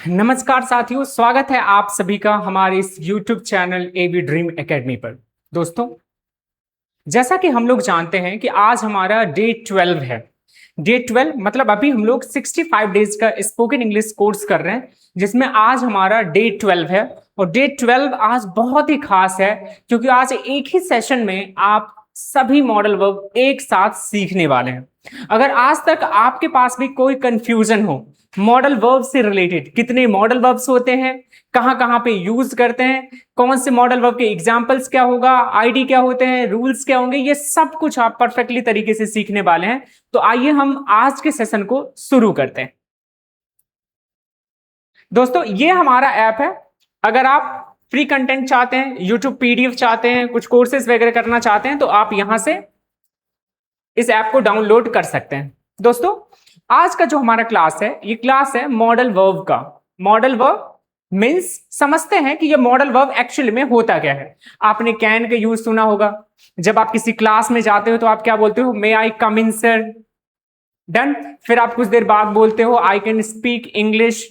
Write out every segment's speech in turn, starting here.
नमस्कार साथियों, स्वागत है आप सभी का हमारे इस YouTube channel AB dream academy पर। दोस्तों, जैसा कि हम लोग जानते हैं कि आज हमारा डे 12 है। डे 12 मतलब अभी हम लोग 65 डेज का स्पोकन इंग्लिश कोर्स कर रहे हैं, जिसमें आज हमारा डे 12 है। और डे 12 आज बहुत ही खास है क्योंकि आज एक ही सेशन में आप सभी मॉडल वर्ब एक साथ सीखने वाले हैं। अगर आज तक आपके पास भी कोई कंफ्यूजन हो मॉडल वर्ब से रिलेटेड, कितने मॉडल वर्ब्स होते हैं, कहां कहां पे यूज करते हैं, कौन से मॉडल वर्ब के एग्जांपल्स क्या होगा, आईडी क्या होते हैं, रूल्स क्या होंगे, ये सब कुछ आप परफेक्टली तरीके से सीखने वाले हैं। तो आइए हम आज के सेशन को शुरू करते हैं। दोस्तों, ये हमारा ऐप है। अगर आप फ्री कंटेंट चाहते हैं, यूट्यूब पीडीएफ चाहते हैं, कुछ कोर्सेज वगैरह करना चाहते हैं, तो आप यहां से इस ऐप को डाउनलोड कर सकते हैं। दोस्तों, आज का जो हमारा क्लास है, ये क्लास है मॉडल वर्ब का। मॉडल वर्ब मीन्स समझते हैं कि ये मॉडल वर्ब एक्चुअली में होता क्या है। आपने कैन का यूज सुना होगा। जब आप किसी क्लास में जाते हो तो आप क्या बोलते हो? मे I come in sir. Done. फिर आप कुछ देर बाद बोलते हो आई कैन स्पीक इंग्लिश।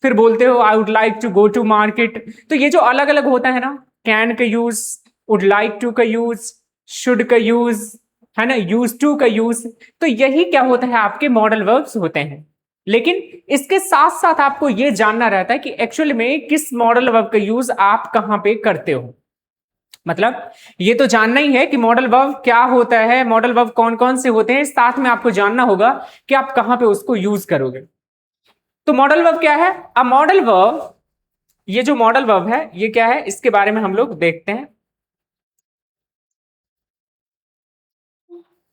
फिर बोलते हो I would like to go to market. तो ये जो अलग अलग होता है ना, कैन का यूज, वुड लाइक टू का यूज, शुड का यूज, है ना, यूज टू का यूज। तो यही क्या होता है, आपके मॉडल वर्ब्स होते हैं। लेकिन इसके साथ साथ आपको यह जानना रहता है कि एक्चुअली में किस मॉडल वर्ब का यूज आप कहां पे करते हो। मतलब ये तो जानना ही है कि मॉडल वर्ब क्या होता है, मॉडल वर्ब कौन कौन से होते हैं, साथ में आपको जानना होगा कि आप कहां पे उसको यूज करोगे। तो मॉडल वर्ब क्या है? अ मॉडल वर्ब, ये जो मॉडल वर्ब है ये क्या है, इसके बारे में हम लोग देखते हैं।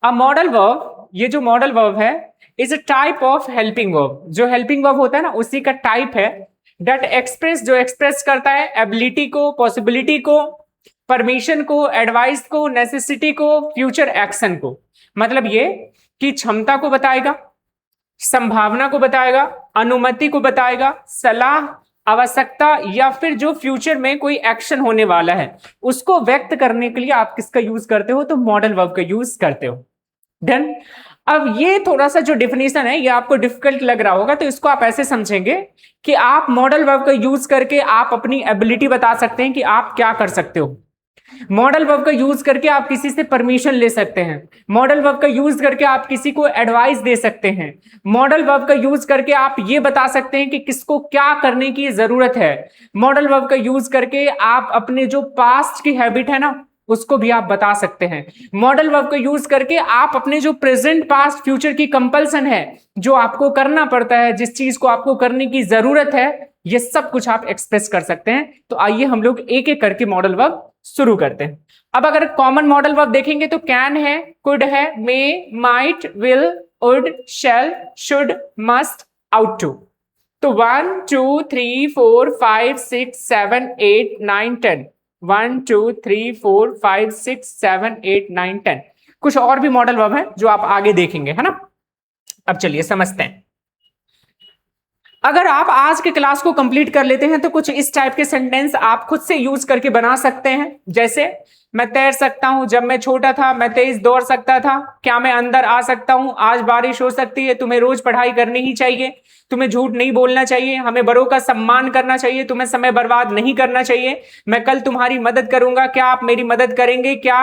अ मॉडल वर्ब, ये जो मॉडल वर्ब है, is a type of helping verb. जो हेल्पिंग वर्ब होता है ना, उसी का टाइप है। डेट एक्सप्रेस, जो एक्सप्रेस करता है एबिलिटी को, पॉसिबिलिटी को, परमिशन को, एडवाइस को, नेसेसिटी को, फ्यूचर एक्शन को। मतलब ये कि क्षमता को बताएगा, संभावना को बताएगा, अनुमति को बताएगा, सलाह, आवश्यकता, या फिर जो फ्यूचर में कोई एक्शन होने वाला है उसको व्यक्त करने के लिए आप किसका यूज करते हो? तो मॉडल वर्ब का यूज करते हो। डन। अब ये थोड़ा सा जो डिफिनेशन है ये आपको डिफिकल्ट लग रहा होगा, तो इसको आप ऐसे समझेंगे कि आप मॉडल वर्ब का यूज करके आप अपनी एबिलिटी बता सकते हैं कि आप क्या कर सकते हो। मॉडल वर्ब का यूज करके आप किसी से परमिशन ले सकते हैं। मॉडल वर्ब का यूज करके आप किसी को एडवाइस दे सकते हैं। मॉडल वर्ब का यूज करके आप ये बता सकते हैं कि किसको क्या करने की जरूरत है। मॉडल वर्ब का यूज करके आप अपने जो पास्ट की हैबिट है ना, उसको भी आप बता सकते हैं। मॉडल वर्ब का यूज करके आप अपने जो प्रेजेंट पास्ट फ्यूचर की कंपल्सन है, जो आपको करना पड़ता है, जिस चीज को आपको करने की जरूरत है, ये सब कुछ आप एक्सप्रेस कर सकते हैं। तो आइए हम लोग एक एक करके मॉडल वर्ब शुरू करते हैं। अब अगर कॉमन मॉडल वर्ब देखेंगे तो कैन है, कुड है, may, might, will, would, shall, should, must, ought to. तो 1 2 3 4 5 6 7 8 9 10। 1 2 3 4 5 6 7 8 9 10। कुछ और भी मॉडल वर्ब है जो आप आगे देखेंगे, है ना। अब चलिए समझते हैं। अगर आप आज के क्लास को कंप्लीट कर लेते हैं तो कुछ इस टाइप के सेंटेंस आप खुद से यूज करके बना सकते हैं। जैसे, मैं तैर सकता हूं, जब मैं छोटा था मैं तेज दौड़ सकता था, क्या मैं अंदर आ सकता हूं, आज बारिश हो सकती है, तुम्हें रोज पढ़ाई करनी ही चाहिए, तुम्हें झूठ नहीं बोलना चाहिए, हमें बड़ों का सम्मान करना चाहिए, तुम्हें समय बर्बाद नहीं करना चाहिए, मैं कल तुम्हारी मदद करूंगा, क्या आप मेरी मदद करेंगे, क्या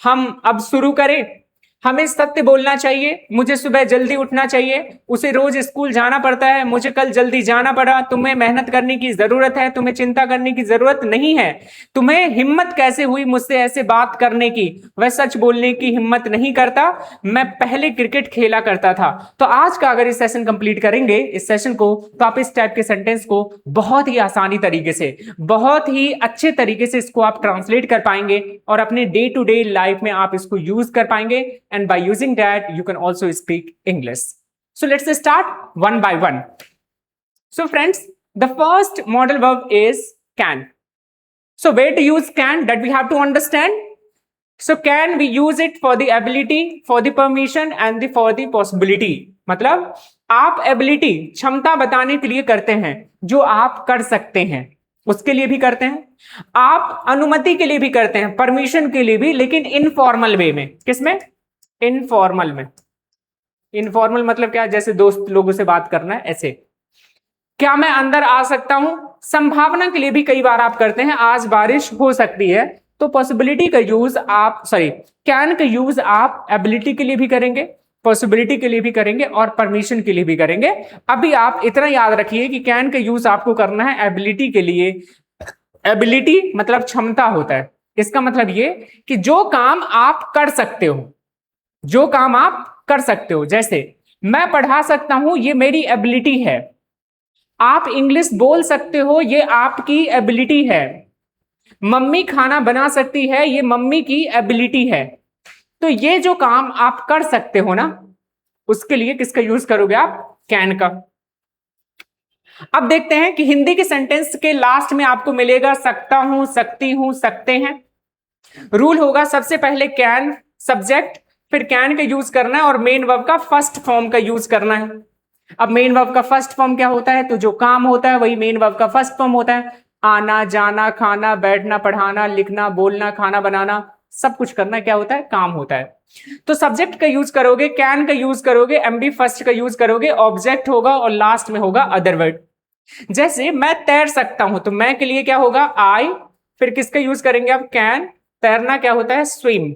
हम अब शुरू करें, हमें सत्य बोलना चाहिए, मुझे सुबह जल्दी उठना चाहिए, उसे रोज स्कूल जाना पड़ता है, मुझे कल जल्दी जाना पड़ा, तुम्हें मेहनत करने की जरूरत है, तुम्हें चिंता करने की जरूरत नहीं है, तुम्हें हिम्मत कैसे हुई मुझसे ऐसे बात करने की, वह सच बोलने की हिम्मत नहीं करता, मैं पहले क्रिकेट खेला करता था। तो आज का अगर इस सेशन कंप्लीट करेंगे, इस सेशन को, तो आप इस टाइप के सेंटेंस को बहुत ही आसानी तरीके से, बहुत ही अच्छे तरीके से इसको आप ट्रांसलेट कर पाएंगे और अपने डे टू डे लाइफ में आप इसको यूज कर पाएंगे। And by using that you can also speak English. So let's start one by one. So friends, the first modal verb is can. So where to use can, that we have to understand. So can we use it for the ability, for the permission and for the possibility. मतलब आप ability, क्षमता बताने के लिए करते हैं, जो आप कर सकते हैं उसके लिए भी करते हैं, आप अनुमति के लिए भी करते हैं, परमिशन के लिए भी, लेकिन इनफॉर्मल वे में। किसमें? इनफॉर्मल में। इनफॉर्मल मतलब क्या? जैसे दोस्त लोगों से बात करना है, ऐसे। क्या मैं अंदर आ सकता हूं? संभावना के लिए भी कई बार आप करते हैं, आज बारिश हो सकती है, तो पॉसिबिलिटी का यूज आप कैन का यूज आप एबिलिटी के लिए भी करेंगे, पॉसिबिलिटी के लिए भी करेंगे और परमिशन के लिए भी करेंगे। अभी आप इतना याद रखिए कि कैन का यूज आपको करना है एबिलिटी के लिए। एबिलिटी मतलब क्षमता होता है, इसका मतलब ये कि जो काम आप कर सकते हो, जो काम आप कर सकते हो, जैसे मैं पढ़ा सकता हूं, ये मेरी एबिलिटी है। आप इंग्लिश बोल सकते हो, ये आपकी एबिलिटी है। मम्मी खाना बना सकती है, ये मम्मी की एबिलिटी है। तो ये जो काम आप कर सकते हो ना, उसके लिए किसका यूज करोगे आप? कैन का। अब देखते हैं कि हिंदी के सेंटेंस के लास्ट में आपको मिलेगा सकता हूं, सकती हूं, सकते हैं। रूल होगा सबसे पहले कैन सब्जेक्ट, फिर कैन का यूज करना है और मेन वर्ब का फर्स्ट फॉर्म का यूज करना है। अब मेन वर्ब का फर्स्ट फॉर्म क्या होता है? तो जो काम होता है वही मेन वर्ब का फर्स्ट फॉर्म होता है। आना, जाना, खाना, बैठना, पढ़ाना, लिखना, बोलना, खाना बनाना, सब कुछ करना क्या होता है? काम होता है। तो सब्जेक्ट का यूज करोगे, कैन का यूज करोगे, एमबी फर्स्ट का यूज करोगे, ऑब्जेक्ट होगा और लास्ट में होगा अदर वर्ड। जैसे मैं तैर सकता हूं, तो मैं के लिए क्या होगा? आई, फिर किसका यूज करेंगे आप? कैन। तैरना क्या होता है? स्विम,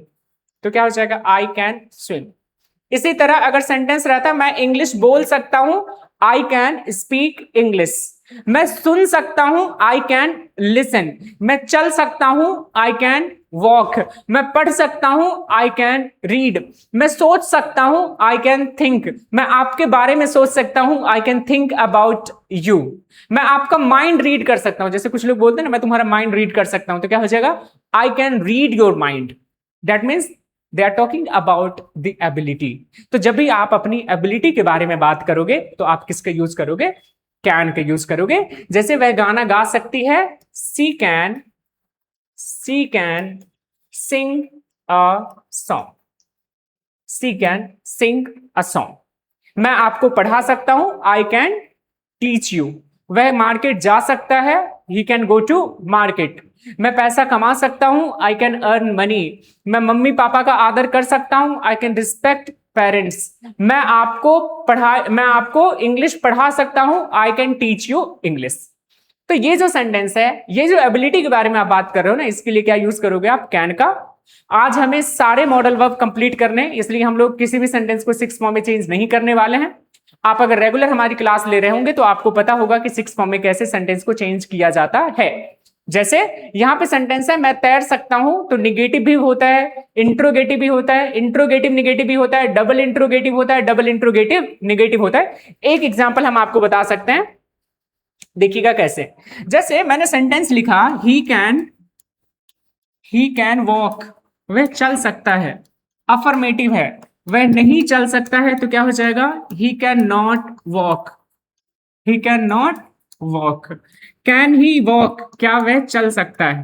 तो क्या हो जाएगा? I can swim. इसी तरह अगर सेंटेंस रहता मैं इंग्लिश बोल सकता हूं, आई कैन स्पीक इंग्लिश। मैं सुन सकता हूं, आई कैन लिसन। मैं चल सकता हूं, आई कैन वॉक। मैं पढ़ सकता हूं, आई कैन रीड। मैं सोच सकता हूं, आई कैन थिंक। मैं आपके बारे में सोच सकता हूं, I can think about you. मैं आपका माइंड रीड कर सकता हूं, जैसे कुछ लोग बोलते हैं ना, मैं तुम्हारा माइंड रीड कर सकता हूं, तो क्या हो जाएगा? I can read your mind. That means they are talking about the ability. तो जब भी आप अपनी एबिलिटी के बारे में बात करोगे तो आप किसका यूज करोगे? कैन का यूज करोगे। जैसे वह गाना गा सकती है, she can sing a song. She can sing a song. मैं आपको पढ़ा सकता हूं, आई कैन टीच यू। वह मार्केट जा सकता है, he can go to market. मैं पैसा कमा सकता हूं, आई कैन अर्न मनी। मैं मम्मी पापा का आदर कर सकता हूं, आई कैन रिस्पेक्ट पेरेंट्स। मैं आपको इंग्लिश पढ़ा सकता हूं, I can teach you English. तो ये जो सेंटेंस है, ये जो एबिलिटी के बारे में आप बात कर रहे हो ना, इसके लिए क्या यूज करोगे आप? कैन का। आज हमें सारे मॉडल वर्ब कंप्लीट करने, इसलिए हम लोग किसी भी सेंटेंस को 6 फॉर्म में चेंज नहीं करने वाले हैं। आप अगर रेगुलर हमारी क्लास ले रहे होंगे तो आपको पता होगा कि 6 फॉर्म में कैसे सेंटेंस को चेंज किया जाता है। जैसे यहां पे सेंटेंस है, मैं तैर सकता हूं, तो निगेटिव भी होता है, इंट्रोगेटिव भी होता है, इंट्रोगेटिव निगेटिव भी होता है, डबल इंट्रोगेटिव होता है, डबल इंट्रोगेटिव निगेटिव होता है। एक एग्जांपल हम आपको बता सकते हैं, देखिएगा कैसे। जैसे मैंने सेंटेंस लिखा, ही कैन वॉक, वह चल सकता है। अफर्मेटिव है। वह नहीं चल सकता है, तो क्या हो जाएगा? He can not walk. He can not walk. Can he walk, क्या वह चल सकता है?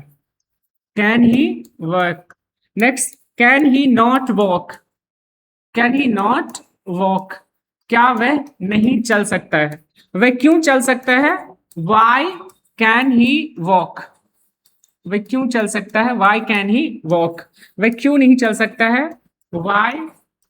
Can he walk. Next, can he not walk. Can he not walk, क्या वह नहीं चल सकता है? वह क्यों चल सकता है? Why can he walk. वह क्यों चल सकता है? Why can he walk. वह क्यों नहीं चल सकता है? Why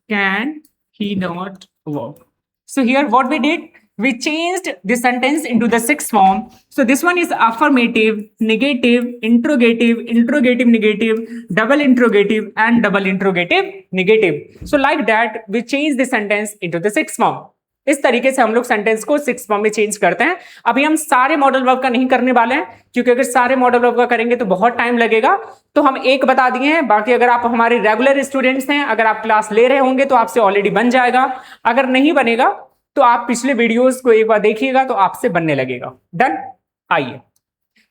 can he not walk. So here what we did, we changed the sentence into the 6th form. So this one is affirmative, negative, interrogative negative, double interrogative and double interrogative negative. So like that we change the sentence into the 6th form. इस तरीके से हम लोग sentence को 6th form में change करते हैं। अभी हम सारे मॉडल वर्ब का नहीं करने वाले हैं, क्योंकि अगर सारे मॉडल वर्ब का करेंगे तो बहुत टाइम लगेगा। तो हम एक बता दिए हैं, बाकी अगर आप हमारे रेगुलर स्टूडेंट्स हैं, अगर आप क्लास ले रहे होंगे तो आपसे ऑलरेडी बन जाएगा। अगर नहीं बनेगा तो आप पिछले वीडियोस को एक बार देखिएगा तो आपसे बनने लगेगा। डन। आइए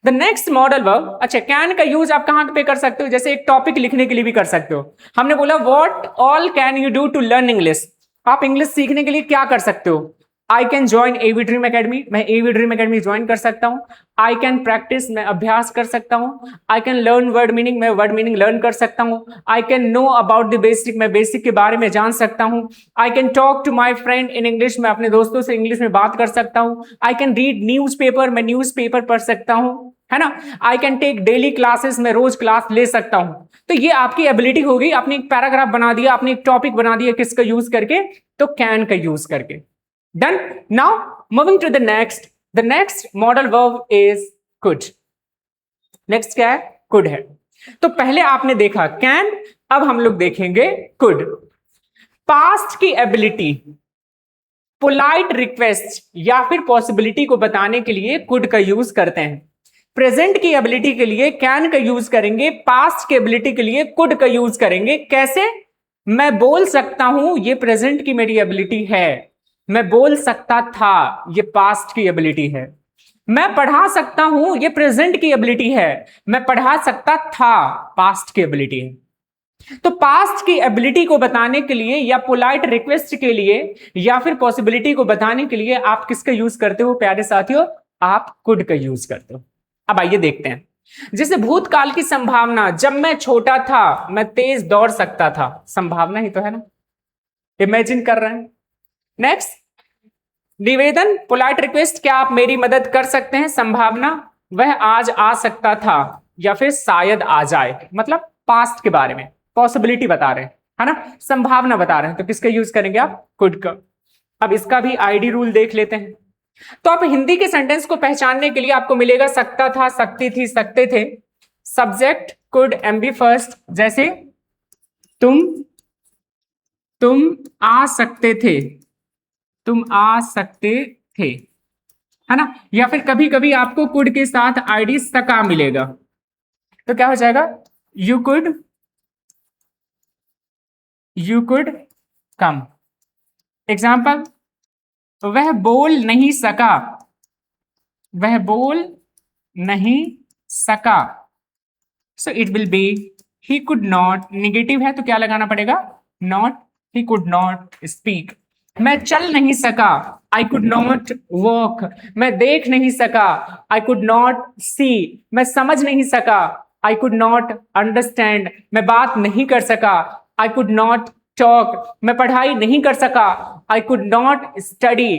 द नेक्स्ट मॉडल वर्ब। अच्छा, कैन का यूज आप कहां पे कर सकते हो? जैसे एक टॉपिक लिखने के लिए भी कर सकते हो। हमने बोला what all can you do to learn English. आप इंग्लिश सीखने के लिए क्या कर सकते हो? I can join AV dream academy, मैं एवी ड्रीम अकेडमी ज्वाइन कर सकता हूं। आई कैन प्रैक्टिस, मैं अभ्यास कर सकता हूं। I can learn word meaning, मैं वर्ड मीनिंग लर्न कर सकता हूं। I can know about the basic, मैं बेसिक के बारे में जान सकता हूं। I can talk to my friend in English, मैं अपने दोस्तों से इंग्लिश में बात कर सकता हूं। I can read newspaper, मैं न्यूज पेपर पढ़ सकता हूं, है ना। I can take daily classes, मैं रोज क्लास ले सकता हूं। तो ये आपकी एबिलिटी होगी। आपने एक पैराग्राफ बना दिया, आपने एक टॉपिक बना दिया, किसका यूज करके? तो कैन का यूज करके। Done. Now moving to the next, the next modal verb is could. नेक्स्ट क्या है? कुड है। तो पहले आपने देखा कैन, अब हम लोग देखेंगे कुड। पास्ट की एबिलिटी, पोलाइट रिक्वेस्ट या फिर पॉसिबिलिटी को बताने के लिए कुड का यूज करते हैं। प्रेजेंट की एबिलिटी के लिए कैन का यूज करेंगे, पास्ट की एबिलिटी के लिए कुड का यूज करेंगे। कैसे? मैं बोल सकता हूं, ये प्रेजेंट की मेरी एबिलिटी है। मैं बोल सकता था, ये पास्ट की एबिलिटी है। मैं पढ़ा सकता हूं, ये प्रेजेंट की एबिलिटी है। मैं पढ़ा सकता था, पास्ट की एबिलिटी है। तो पास्ट की एबिलिटी को बताने के लिए या पोलाइट रिक्वेस्ट के लिए या फिर पॉसिबिलिटी को बताने के लिए आप किसका यूज करते हो प्यारे साथियों? आप कुड का यूज करते हो। अब आइए देखते हैं। जैसे भूतकाल की संभावना, जब मैं छोटा था मैं तेज दौड़ सकता था, संभावना ही तो है ना, इमेजिन कर रहे हैं। नेक्स्ट, निवेदन, पोलाइट रिक्वेस्ट, क्या आप मेरी मदद कर सकते हैं, संभावना, वह आज आ सकता था या फिर शायद आ जाए, मतलब पास्ट के बारे में पॉसिबिलिटी बता रहे हैं, है ना, संभावना बता रहे हैं, तो किसका यूज करेंगे आप? कुड का। अब इसका भी आईडी रूल देख लेते हैं। तो आप हिंदी के सेंटेंस को पहचानने के लिए आपको मिलेगा सकता था, सकती थी, सकते थे, सब्जेक्ट कुड, एमबी फर्स्ट। जैसे तुम आ सकते थे, तुम आ सकते थे, है ना। या फिर कभी कभी आपको कुड के साथ आईडी सका मिलेगा, तो क्या हो जाएगा? You could come. एग्जाम्पल, वह बोल नहीं सका, वह बोल नहीं सका, so it will be he could not. Negative है तो क्या लगाना पड़ेगा? Not. He could not speak. मैं चल नहीं सका, आई कुड नॉट वॉक। मैं देख नहीं सका, आई कुड नॉट सी। मैं समझ नहीं सका, आई कुड नॉट अंडरस्टैंड। मैं बात नहीं कर सका, आई कुड नॉट टॉक। मैं पढ़ाई नहीं कर सका, I could not study.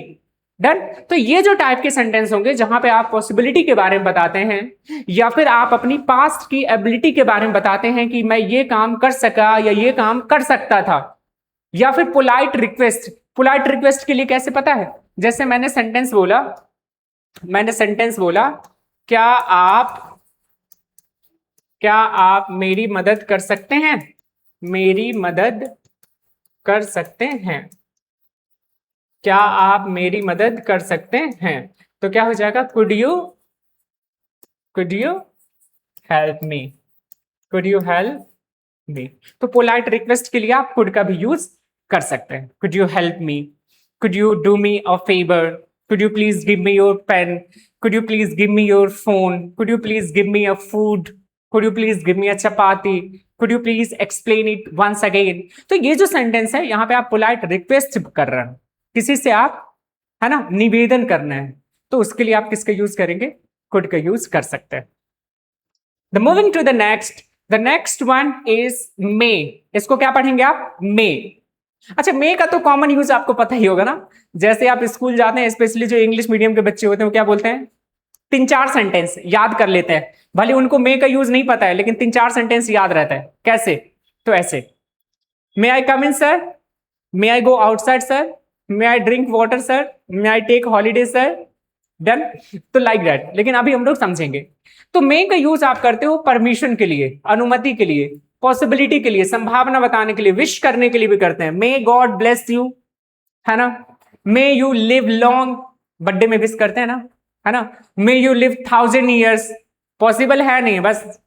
Done. तो ये जो टाइप के सेंटेंस होंगे जहां पे आप पॉसिबिलिटी के बारे में बताते हैं या फिर आप अपनी पास्ट की एबिलिटी के बारे में बताते हैं कि मैं ये काम कर सका या ये काम कर सकता था, या फिर पोलाइट रिक्वेस्ट। पोलाइट रिक्वेस्ट के लिए कैसे पता है? जैसे मैंने सेंटेंस बोला, क्या आप मेरी मदद कर सकते हैं, मेरी मदद कर सकते हैं, क्या आप मेरी मदद कर सकते हैं, तो क्या हो जाएगा? Could you help me, could you help मी। तो पोलाइट रिक्वेस्ट के लिए आप कुड का भी यूज कर सकते हैं। Could you help me, could you do me a favour, could you please give me your pen, could you please give me your phone, could you please give me a food, could you please give me a chapati, could you please explain it once again. तो ये जो sentence है यहाँ पे आप polite request कर रहे हैं, किसी से आप, है ना, निवेदन करना है, तो उसके लिए आप किसका यूज करेंगे? कुड का यूज कर सकते हैं। The moving to the next one is may. इसको क्या पढ़ेंगे आप? मे। अच्छा, मे का तो कॉमन यूज आपको पता ही होगा ना। जैसे आप स्कूल जाते हैं, स्पेशली जो इंग्लिश मीडियम के बच्चे होते हैं, वो क्या बोलते हैं? 3-4 सेंटेंस याद कर लेते हैं। भले उनको मे का यूज नहीं पता है, लेकिन 3-4 सेंटेंस याद रहता है। कैसे? तो ऐसे, may I come in sir, may I go outside sir, may I drink water sir, may I take holiday sir. Done. तो लाइक दैट। लेकिन अभी हम लोग समझेंगे। तो मे का यूज आप करते हो परमिशन के लिए, अनुमति के लिए, पॉसिबिलिटी के लिए, संभावना बताने के लिए, विश करने के लिए भी करते हैं। मे गॉड ब्लेस यू, है ना। May you live long, birthday में विश करते हैं ना, है ना। May you live 1000 years, possible है नहीं, बस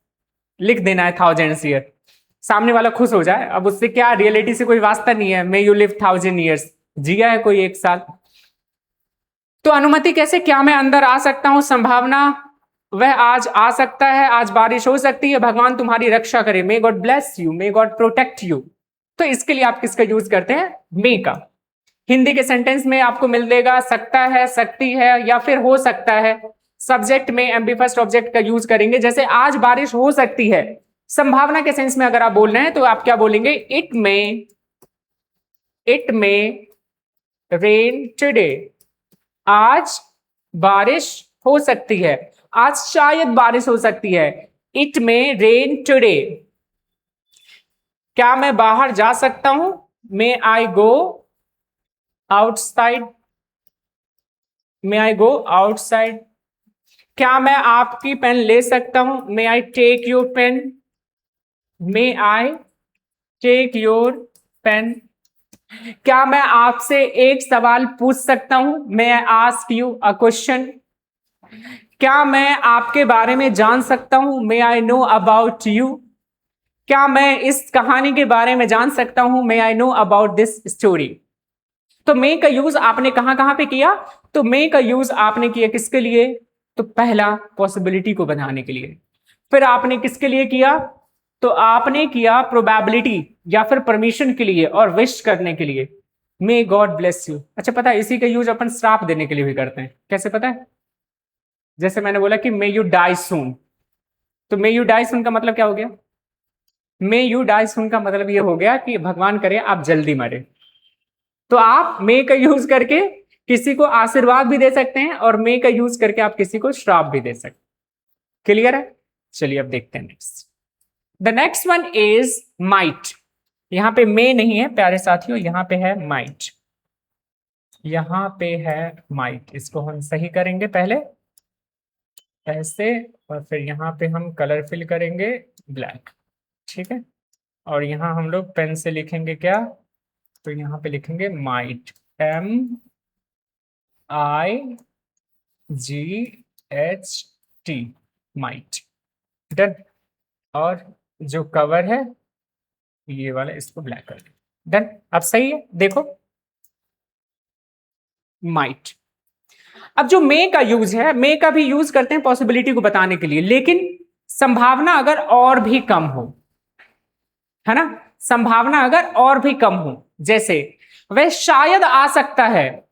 लिख देना है 1000 ईयर, सामने वाला खुश हो जाए। अब उससे क्या, रियलिटी से कोई वास्ता नहीं है। मे यू लिव 1000 ईयर्स, जिया है कोई 1 साल। तो अनुमति कैसे? क्या मैं अंदर आ सकता हूं, संभावना, वह आज आ सकता है, आज बारिश हो सकती है, भगवान तुम्हारी रक्षा करे, may God bless you, may God protect you. तो इसके लिए आप किसका यूज करते हैं? मे का। हिंदी के सेंटेंस में आपको मिल देगा सकता है, सकती है, या फिर हो सकता है। सब्जेक्ट में एमबी फर्स्ट ऑब्जेक्ट का यूज करेंगे। जैसे आज बारिश हो सकती है, संभावना के सेंस में अगर आप बोल रहे हैं तो आप क्या बोलेंगे? इट में रेन टुडे, आज बारिश हो सकती है, आज शायद बारिश हो सकती है। इट में रेन टुडे। क्या मैं बाहर जा सकता हूं? May I go outside, may I go outside, क्या मैं आपकी पेन ले सकता हूं, may I take your pen, may I take your pen, क्या मैं आपसे एक सवाल पूछ सकता हूं, may I ask you a question, क्या मैं आपके बारे में जान सकता हूं, may I know about you, क्या मैं इस कहानी के बारे में जान सकता हूं, may I know about this story. तो मे का यूज आपने कहां कहां पे किया, तो मे का यूज आपने किया किसके लिए, तो पहला पॉसिबिलिटी को बनाने के लिए, फिर आपने किसके लिए किया, तो आपने किया प्रोबेबिलिटी या फिर परमिशन के लिए और विश करने के लिए, मे गॉड ब्लेस यू। अच्छा पता है इसी का यूज अपन श्राप देने के लिए भी करते हैं, कैसे पता है, जैसे मैंने बोला कि मे यू डाई सून, तो मे यू डाई सून का मतलब क्या हो गया, मे यू डाई सून का मतलब ये हो गया कि भगवान करे आप जल्दी मरे। तो आप मे का यूज करके किसी को आशीर्वाद भी दे सकते हैं और मे का यूज करके आप किसी को श्राप भी दे सकते हैं। क्लियर है, चलिए अब देखते हैं next. The next one is might, यहां पे मे नहीं है प्यारे साथियों, यहां पे है माइट, यहां पे है माइट, इसको हम सही करेंगे पहले ऐसे, और फिर यहां पे हम कलर फिल करेंगे ब्लैक, ठीक है, और यहां हम लोग पेन से लिखेंगे क्या, तो यहां पे लिखेंगे might, M I G H T, might, done. और जो कवर है ये वाला इसको ब्लैक कर दे, डन। अब सही है, देखो माइट। अब जो मे का यूज है, मे का भी यूज करते हैं पॉसिबिलिटी को बताने के लिए, लेकिन संभावना अगर और भी कम हो, है ना, संभावना अगर और भी कम हो, जैसे वह शायद आ सकता है,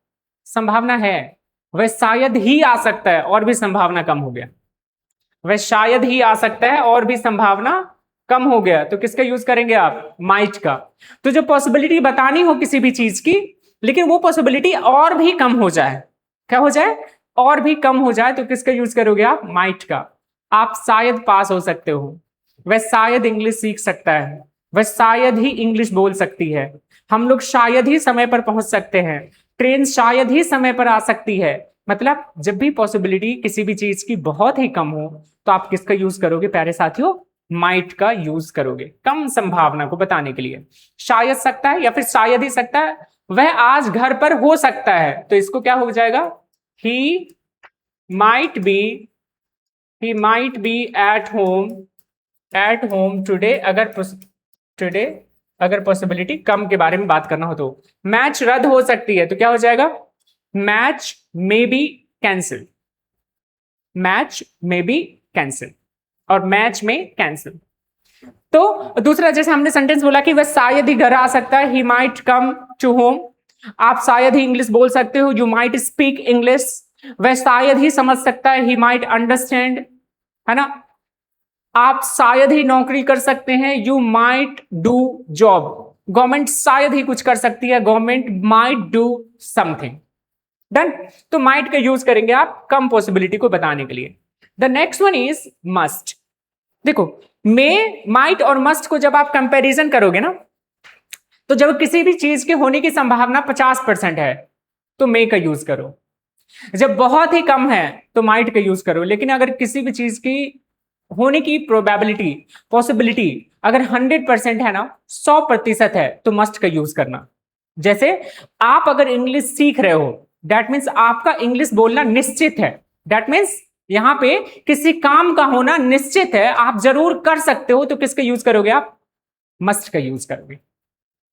संभावना है, वह शायद ही आ सकता है और भी संभावना कम हो गया, वह शायद ही आ सकता है और भी संभावना कम हो गया, तो किसका यूज करेंगे आप, माइट का। तो जो पॉसिबिलिटी बतानी हो किसी भी चीज की, लेकिन वो पॉसिबिलिटी और भी कम हो जाए, क्या हो जाए, और भी कम हो जाए, तो किसका यूज करोगे आप, माइट का। आप शायद पास हो सकते हो, वह शायद इंग्लिश सीख सकता है, वह शायद ही इंग्लिश बोल सकती है, हम लोग शायद ही समय पर पहुंच सकते हैं, ट्रेन शायद ही समय पर आ सकती है। मतलब जब भी पॉसिबिलिटी किसी भी चीज की बहुत ही कम हो, तो आप किसका यूज करोगे प्यारे साथियों, माइट का यूज करोगे, कम संभावना को बताने के लिए। शायद सकता है या फिर शायद ही सकता है, वह आज घर पर हो सकता है, तो इसको क्या हो जाएगा, he might be, he might be at home today, today अगर पॉसिबिलिटी कम के बारे में बात करना हो तो। मैच रद्द हो सकती है, तो क्या हो जाएगा, match may be cancel, match may be cancel, और मैच में कैंसिल। तो दूसरा, जैसे हमने सेंटेंस बोला कि वह शायद ही घर आ सकता है, he might come to home, आप शायद ही इंग्लिश बोल सकते हो, यू माइट स्पीक इंग्लिश, वह शायद ही समझ सकता है, ही माइट अंडरस्टैंड, है ना, आप शायद ही नौकरी कर सकते हैं, you might do job, government शायद ही कुछ कर सकती है, government might do something, done. तो माइट का यूज करेंगे आप कम पॉसिबिलिटी को बताने के लिए। The next one is must. देखो मे, माइट और मस्ट को जब आप कंपैरिजन करोगे ना, तो जब किसी भी चीज के होने की संभावना 50% है तो मे का यूज करो, जब बहुत ही कम है तो माइट का यूज करो, लेकिन अगर किसी भी चीज की होने की प्रोबेबिलिटी, पॉसिबिलिटी अगर 100% है ना, 100% है, तो मस्ट का यूज करना। जैसे आप अगर इंग्लिश सीख रहे हो, दैट मीन्स आपका इंग्लिश बोलना निश्चित है, दैट मीन्स यहां पे किसी काम का होना निश्चित है, आप जरूर कर सकते हो, तो किसका यूज करोगे आप, मस्ट का यूज करोगे,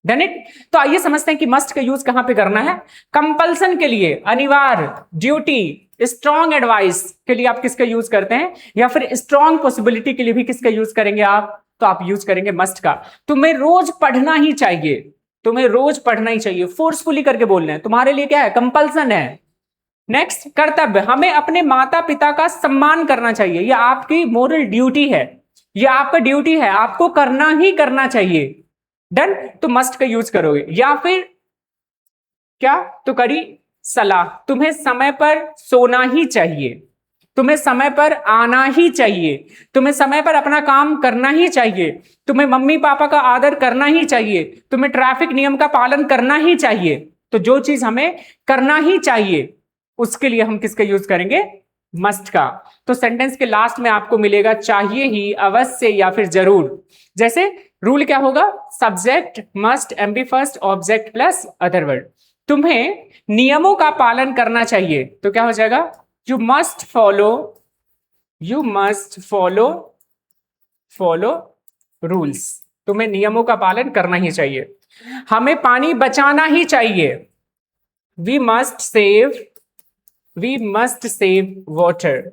डन इट। तो आइए समझते हैं कि मस्ट का यूज कहां पे करना है। कंपल्सन के लिए, अनिवार्य, ड्यूटी, स्ट्रॉन्ग एडवाइस के लिए आप किसका यूज करते हैं, या फिर स्ट्रॉन्ग पॉसिबिलिटी के लिए भी किसका यूज करेंगे आप, तो आप यूज करेंगे मस्ट का। तुम्हें रोज पढ़ना ही चाहिए, तुम्हें रोज पढ़ना ही चाहिए, फोर्सफुली करके बोल रहे हैं, तुम्हारे लिए क्या है, कंपल्सन है। नेक्स्ट, कर्तव्य, हमें अपने माता पिता का सम्मान करना चाहिए, यह आपकी मोरल ड्यूटी है, यह आपका ड्यूटी है, आपको करना ही करना चाहिए, डन। तो मस्ट का यूज करोगे। या फिर क्या, तो करी सलाह, तुम्हें समय पर सोना ही चाहिए, तुम्हें समय पर आना ही चाहिए, तुम्हें समय पर अपना काम करना ही चाहिए, तुम्हें मम्मी पापा का आदर करना ही चाहिए, तुम्हें ट्रैफिक नियम का पालन करना ही चाहिए। तो जो चीज हमें करना ही चाहिए उसके लिए हम किसका यूज करेंगे? मस्ट का। तो सेंटेंस के लास्ट में आपको मिलेगा चाहिए ही, अवश्य या फिर जरूर। जैसे रूल क्या होगा? Subject must, MB first, object plus other word. तुम्हें नियमों का पालन करना चाहिए, तो क्या हो जाएगा? You must follow, you must follow rules. तुम्हें नियमों का पालन करना ही चाहिए। हमें पानी बचाना ही चाहिए, वी मस्ट सेव वाटर।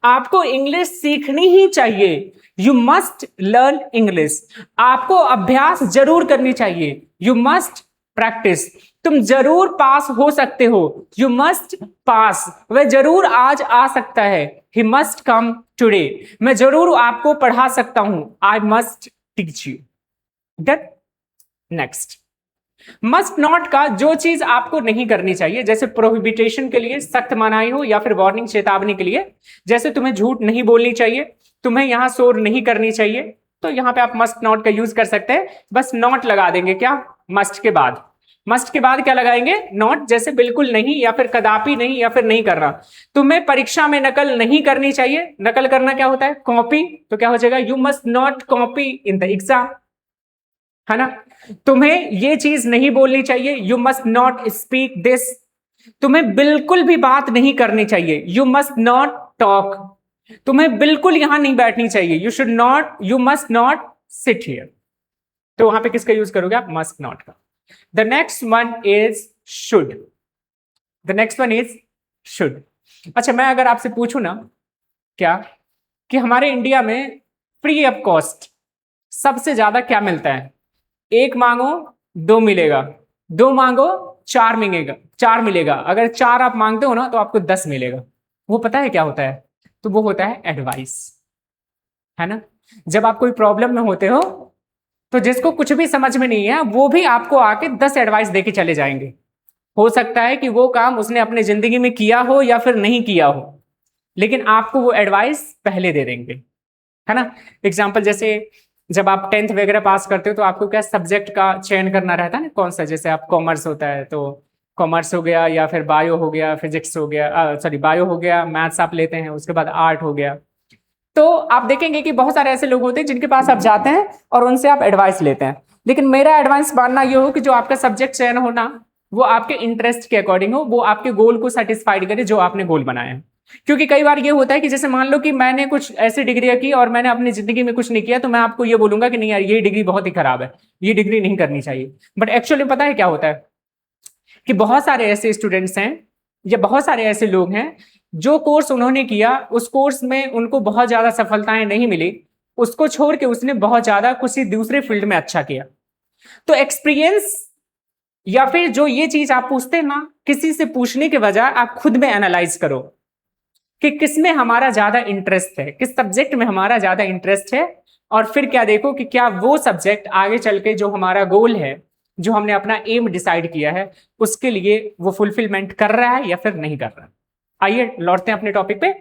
आपको इंग्लिश सीखनी ही चाहिए, यू मस्ट लर्न इंग्लिश। आपको अभ्यास जरूर करनी चाहिए, यू मस्ट प्रैक्टिस। तुम जरूर पास हो सकते हो, यू मस्ट पास। वह जरूर आज आ सकता है, ही मस्ट कम टुडे। मैं जरूर आपको पढ़ा सकता हूं, I must teach you. Done. Next, must not का जो चीज आपको नहीं करनी चाहिए, जैसे प्रोहिबिटेशन के लिए सख्त मनाही हो, या फिर वार्निंग चेतावनी के लिए, जैसे तुम्हें झूठ नहीं बोलनी चाहिए, तुम्हें यहां शोर नहीं करनी चाहिए, तो यहां पे आप मस्ट नॉट का यूज कर सकते हैं। बस नॉट लगा देंगे, क्या? मस्ट के बाद। मस्ट के बाद क्या लगाएंगे? नॉट। जैसे बिल्कुल नहीं, या फिर कदापि नहीं, या फिर नहीं करना। तुम्हें परीक्षा में नकल नहीं करनी चाहिए। नकल करना क्या होता है? कॉपी। तो क्या हो जाएगा? You must not copy in the exam, है ना। तुम्हें ये चीज नहीं बोलनी चाहिए, you must not speak this. तुम्हें बिल्कुल भी बात नहीं करनी चाहिए, यू मस्ट नॉट टॉक। तुम्हें बिल्कुल यहां नहीं बैठनी चाहिए, you must not sit here. तो वहां पे किसका यूज करोगे आप? मस्ट नॉट का। The next one is should. अच्छा, मैं अगर आपसे पूछूं ना, क्या कि हमारे इंडिया में फ्री ऑफ कॉस्ट सबसे ज्यादा क्या मिलता है? एक मांगो 2 मिलेगा, 2 मांगो 4 मिलेगा। अगर 4 आप मांगते हो ना तो आपको 10 मिलेगा। वो पता है क्या होता है? तो वो होता है एडवाइस, है ना। जब आप कोई प्रॉब्लम में होते हो तो जिसको कुछ भी समझ में नहीं है वो भी आपको आके 10 एडवाइस देके चले जाएंगे। हो सकता है कि वो काम उसने अपने जिंदगी में किया हो या फिर नहीं किया हो, लेकिन आपको वो एडवाइस पहले दे देंगे, है ना। एग्जाम्पल, जैसे जब आप 10th वगैरह पास करते हो तो आपको क्या सब्जेक्ट का चयन करना रहता है ना, कौन सा। जैसे आप कॉमर्स होता है तो कॉमर्स हो गया, या फिर बायो हो गया, फिजिक्स हो गया, बायो हो गया, मैथ्स आप लेते हैं, उसके बाद आर्ट हो गया। तो आप देखेंगे कि बहुत सारे ऐसे लोग होते हैं जिनके पास आप जाते हैं और उनसे आप एडवाइस लेते हैं। लेकिन मेरा एडवाइस मानना ये हो कि जो आपका सब्जेक्ट चयन हो ना, वो आपके इंटरेस्ट के अकॉर्डिंग हो, वो आपके गोल को सेटिस्फाइड करे जो आपने गोल बनाया है। क्योंकि कई बार ये होता है कि जैसे मान लो कि मैंने कुछ ऐसी डिग्री की और मैंने अपनी जिंदगी में कुछ नहीं किया, तो मैं आपको ये बोलूंगा कि नहीं यार, ये डिग्री बहुत ही खराब है, ये डिग्री नहीं करनी चाहिए। बट एक्चुअली पता है क्या होता है कि बहुत सारे ऐसे स्टूडेंट्स हैं या बहुत सारे ऐसे लोग हैं जो कोर्स उन्होंने किया, उस कोर्स में उनको बहुत ज्यादा सफलताएं नहीं मिली, उसको छोड़ के उसने बहुत ज्यादा किसी दूसरे फील्ड में अच्छा किया। तो एक्सपीरियंस या फिर जो ये चीज आप पूछते हैं ना, किसी से पूछने के बजाय आप खुद में एनालाइज करो कि किस में हमारा ज्यादा इंटरेस्ट है, किस सब्जेक्ट में हमारा ज्यादा इंटरेस्ट है, और फिर क्या देखो कि क्या वो सब्जेक्ट आगे चल के जो हमारा गोल है, जो हमने अपना एम डिसाइड किया है, उसके लिए वो फुलफिलमेंट कर रहा है या फिर नहीं कर रहा है। आइए लौटते हैं अपने टॉपिक पे।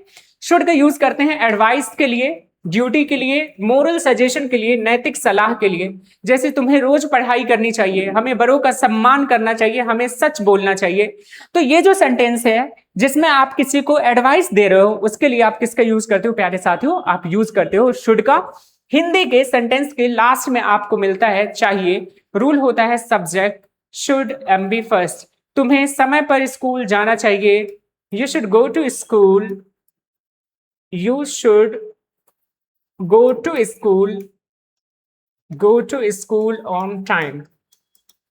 शुड का यूज करते हैं एडवाइस के लिए, ड्यूटी के लिए, मोरल सजेशन के लिए, नैतिक सलाह के लिए। जैसे तुम्हें रोज पढ़ाई करनी चाहिए, हमें बड़ों का सम्मान करना चाहिए, हमें सच बोलना चाहिए। तो ये जो सेंटेंस है जिसमें आप किसी को एडवाइस दे रहे हो, उसके लिए आप किसका यूज करते हो प्यारे साथियों? आप यूज करते हो शुड का। हिंदी के सेंटेंस के लास्ट में आपको मिलता है चाहिए। रूल होता है सब्जेक्ट शुड एमबी फर्स्ट। तुम्हें समय पर स्कूल जाना चाहिए, you should go to school, you should go to school on time,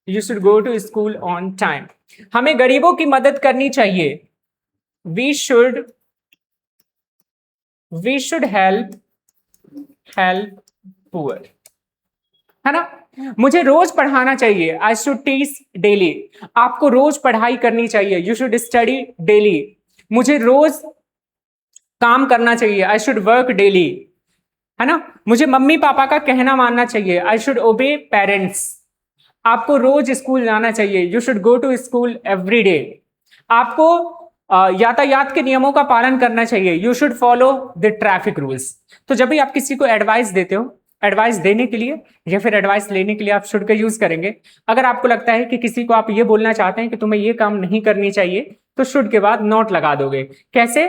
you should go to school on time। हमें गरीबों की मदद करनी चाहिए, we should help poor, है ना। मुझे रोज पढ़ाना चाहिए, I should teach daily। आपको रोज पढ़ाई करनी चाहिए, you should study daily। मुझे रोज काम करना चाहिए, I should work daily, है ना। मुझे मम्मी पापा का कहना मानना चाहिए, आई शुड ओबे पेरेंट्स। आपको रोज स्कूल जाना चाहिए, you should go to school every day. आपको यातायात के नियमों का पालन करना चाहिए, you should follow the traffic rules. तो जब भी आप किसी को एडवाइस देते हो, एडवाइस देने के लिए या फिर एडवाइस लेने के लिए आप शुड का यूज करेंगे। अगर आपको लगता है कि किसी को आप ये बोलना चाहते हैं कि तुम्हें ये काम नहीं करनी चाहिए, तो शुड के बाद नॉट लगा दोगे। कैसे?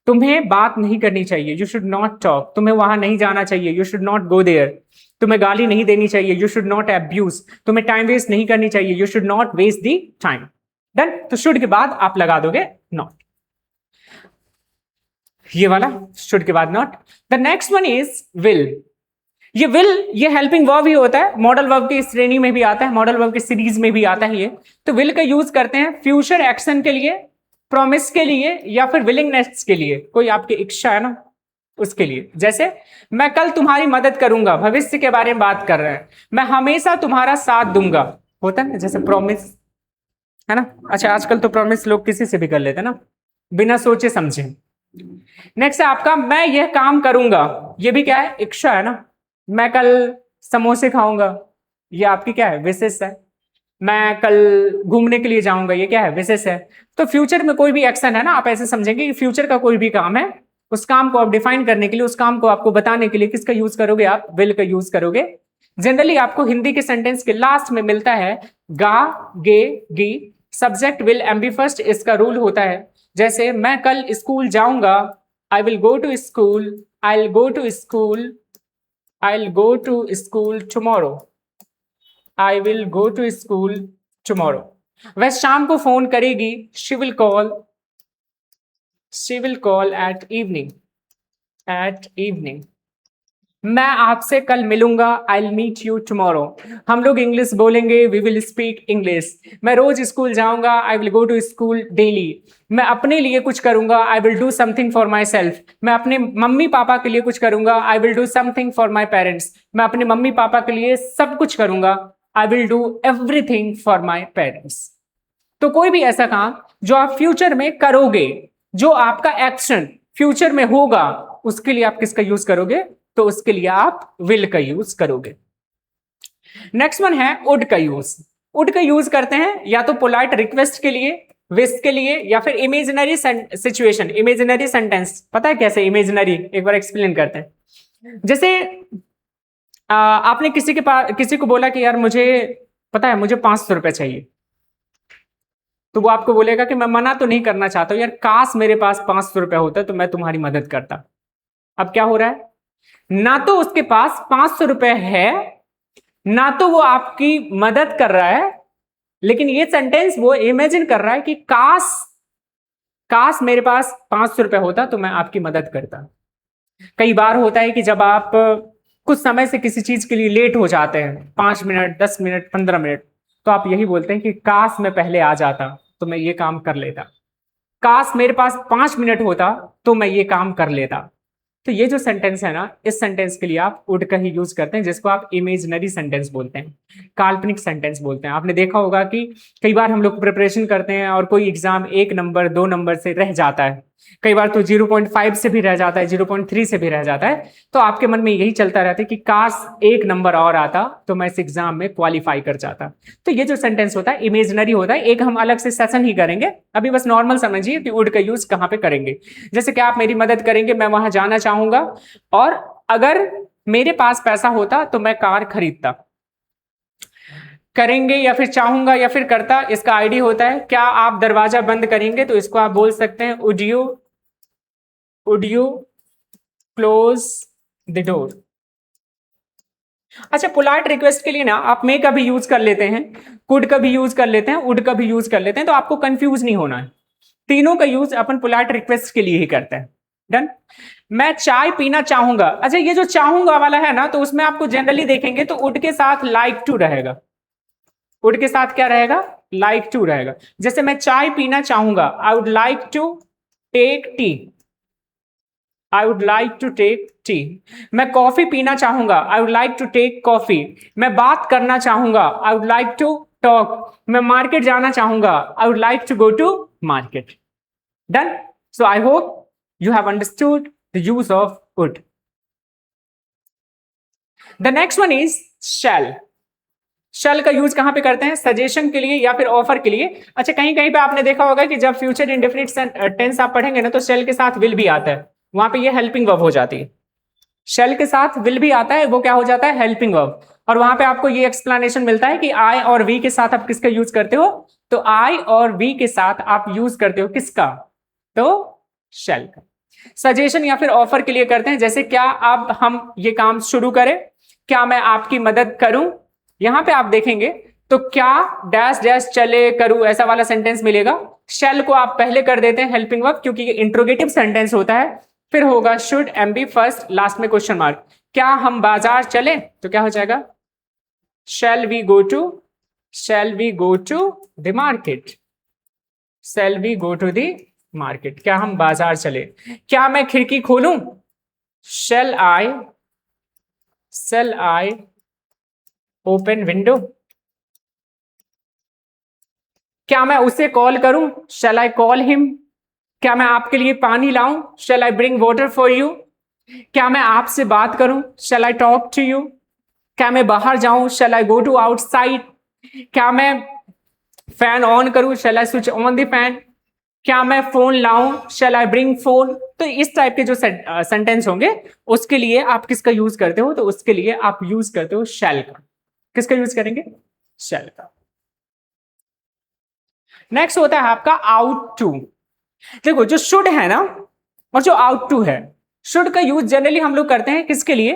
तुम्हें बात नहीं करनी चाहिए, यू शुड नॉट टॉक, तुम्हें वहां नहीं जाना चाहिए, you should not go there, तुम्हें गाली नहीं देनी चाहिए, यू शुड नॉट अब्यूज, तुम्हें टाइम वेस्ट नहीं करनी चाहिए, you should not waste the time. Done. तो शुड के बाद आप लगा दोगे नॉट, ये वाला शुड के बाद not. The next one is will. ये विल, ये हेल्पिंग वर्ब ही होता है, मॉडल वर्ब की श्रेणी में भी आता है, मॉडल वर्ब की सीरीज में भी आता है ये। तो विल का यूज करते हैं फ्यूचर एक्शन के लिए, प्रॉमिस के लिए, या फिर विलिंगनेस के लिए, कोई आपकी इच्छा है ना उसके लिए। जैसे मैं कल तुम्हारी मदद करूंगा, भविष्य के बारे में बात कर रहे हैं। मैं हमेशा तुम्हारा साथ दूंगा, होता है ना जैसे प्रॉमिस, है ना। अच्छा, आजकल तो प्रॉमिस लोग किसी से भी कर लेते हैं ना, बिना सोचे समझे। नेक्स्ट है आपका मैं यह काम करूंगा, ये भी क्या है? इच्छा है ना। मैं कल समोसे खाऊंगा, ये आपकी क्या है? विशेष है। मैं कल घूमने के लिए जाऊंगा, ये क्या है? विशेष है। तो फ्यूचर में कोई भी एक्शन है ना, आप ऐसे समझेंगे कि फ्यूचर का कोई भी काम है, उस काम को आप डिफाइन करने के लिए, उस काम को आपको बताने के लिए किसका यूज करोगे? आप विल का यूज करोगे। जनरली आपको हिंदी के सेंटेंस के लास्ट में मिलता है गा, गे, गी, सब्जेक्ट विल एम्बी फर्स्ट, इसका रूल होता है। जैसे मैं कल स्कूल जाऊंगा, I will go to school, I will go to school, I will go to school tomorrow, I will go to school tomorrow. वह शाम को फोन करेगी, she will call at evening. मैं आपसे कल मिलूंगा, I will meet you tomorrow. हम लोग इंग्लिश बोलेंगे, वी विल स्पीक इंग्लिश। मैं रोज स्कूल जाऊंगा, I will go to school daily. मैं अपने लिए कुछ करूंगा, I will do something for myself. मैं अपने मम्मी पापा के लिए कुछ करूंगा, I will do something for my parents. मैं अपने मम्मी पापा के लिए सब कुछ करूंगा, I will do everything for my parents. तो कोई भी ऐसा काम जो आप फ्यूचर में करोगे, जो आपका एक्शन फ्यूचर में होगा, उसके लिए आप किसका यूज करोगे? तो उसके लिए आप विल का यूज करोगे। नेक्स्ट वन है वुड का यूज। वुड का यूज करते हैं या तो पोलाइट रिक्वेस्ट के लिए, विश के लिए, या फिर इमेजिनरी सिचुएशन, इमेजिनरी सेंटेंस। पता है कैसे इमेजिनरी? एक बार एक्सप्लेन करते हैं। जैसे आपने किसी को बोला कि यार मुझे पता है मुझे 500 रुपए चाहिए, तो वो आपको बोलेगा कि मैं मना तो नहीं करना चाहता हूं यार, काश मेरे पास 500 रुपए होता तो मैं तुम्हारी मदद करता। अब क्या हो रहा है? ना तो उसके पास 500 रुपए है, ना तो वो आपकी मदद कर रहा है, लेकिन ये सेंटेंस वो इमेजिन कर रहा है कि काश मेरे पास 500 रुपए होता तो मैं आपकी मदद करता। कई बार होता है कि जब आप कुछ समय से किसी चीज के लिए लेट हो जाते हैं, 5 मिनट, 10 मिनट, 15 मिनट, तो आप यही बोलते हैं कि काश मैं पहले आ जाता तो मैं ये काम कर लेता, काश मेरे पास 5 मिनट होता तो मैं ये काम कर लेता। तो ये जो सेंटेंस है ना, इस सेंटेंस के लिए आप वुड का ही यूज करते हैं, जिसको आप इमेजिनरी सेंटेंस बोलते हैं, काल्पनिक सेंटेंस बोलते हैं। आपने देखा होगा कि कई बार हम लोग प्रिपरेशन करते हैं और कोई एग्जाम 1 नंबर 2 नंबर से रह जाता है, कई बार तो 0.5 से भी रह जाता है, 0.3 से भी रह जाता है, तो आपके मन में यही चलता रहता है कि काश 1 नंबर और आता तो मैं इस एग्जाम में क्वालिफाई कर जाता। तो ये जो सेंटेंस होता है इमेजिनरी होता है। एक हम अलग से सेशन ही करेंगे, अभी बस नॉर्मल समझिए कि वुड का यूज कहां पे करेंगे। जैसे कि आप मेरी मदद करेंगे, मैं वहां जाना चाहूंगा, और अगर मेरे पास पैसा होता तो मैं कार खरीदता। करेंगे या फिर चाहूंगा या फिर करता, इसका आईडी होता है क्या आप दरवाजा बंद करेंगे, तो इसको आप बोल सकते हैं would you close the door. अच्छा, पोलाइट रिक्वेस्ट के लिए ना आप मे का भी यूज कर लेते हैं, कुड का भी यूज कर लेते हैं, वुड का भी यूज कर लेते हैं, तो आपको कंफ्यूज नहीं होना है। तीनों का यूज अपन पोलाइट रिक्वेस्ट के लिए ही करते हैं। डन। मैं चाय पीना चाहूंगा। अच्छा, ये जो चाहूंगा वाला है ना, तो उसमें आपको जनरली देखेंगे तो वुड के साथ लाइक टू रहेगा। वुड के साथ क्या रहेगा? लाइक टू रहेगा। जैसे मैं चाय पीना चाहूंगा, I would like to take tea, I would like to take tea. मैं कॉफी पीना चाहूंगा, I would like to take coffee. मैं बात करना चाहूंगा, I would like to talk. मैं मार्केट जाना चाहूंगा, I would like to go to market. Done. So I hope you have understood the use of would. The next one is shall. shall का use कहां पे करते हैं? Suggestion के लिए या फिर ऑफर के लिए। अच्छा, कहीं कहीं पे आपने देखा होगा कि जब फ्यूचर इंडेफिनिट टेंस आप पढ़ेंगे ना, तो shall के साथ will भी आता है, वहां पे ये हेल्पिंग वर्ब हो जाती है। shall के साथ will भी आता है, वो क्या हो जाता है? Helping verb. और वहां पे आपको ये एक्सप्लेनेशन मिलता है कि आई और वी के साथ आप किसका यूज करते हो, तो आई और वी के साथ आप यूज करते हो किसका, तो शैल का। सजेशन या फिर ऑफर के लिए करते हैं, जैसे क्या अब हम ये काम शुरू करें, क्या मैं आपकी मदद करूं। यहां पे आप देखेंगे तो क्या डैश डैश चले करूं ऐसा वाला सेंटेंस मिलेगा। शैल को आप पहले कर देते हैं हेल्पिंग वर्ब, क्योंकि ये इंट्रोगेटिव सेंटेंस होता है। फिर होगा शुड एमबी फर्स्ट, लास्ट में क्वेश्चन मार्क। क्या हम बाजार चले, तो क्या हो जाएगा shall we go to, shall we go to the market, shall we go to the market, क्या हम बाजार चले। क्या मैं खिड़की खोलूं, shall I open window। क्या मैं उसे कॉल करूं, shall I call him। क्या मैं आपके लिए पानी लाऊं, shall I bring water for you। क्या मैं आपसे बात करूं, shall I talk to you। क्या मैं बाहर जाऊं, shall I go to outside। क्या मैं फैन ऑन करूं, shall I switch on the fan। क्या मैं फोन लाऊं, shall I bring phone। तो इस टाइप के जो सेंटेंस होंगे उसके लिए आप किसका यूज करते हो, तो उसके लिए आप यूज करते हो shall का। किसका यूज करेंगे, shall का। नेक्स्ट होता है आपका आउट टू। देखो जो शुड है ना और जो आउट टू है, शुड का यूज जनरली हम लोग करते हैं किसके लिए,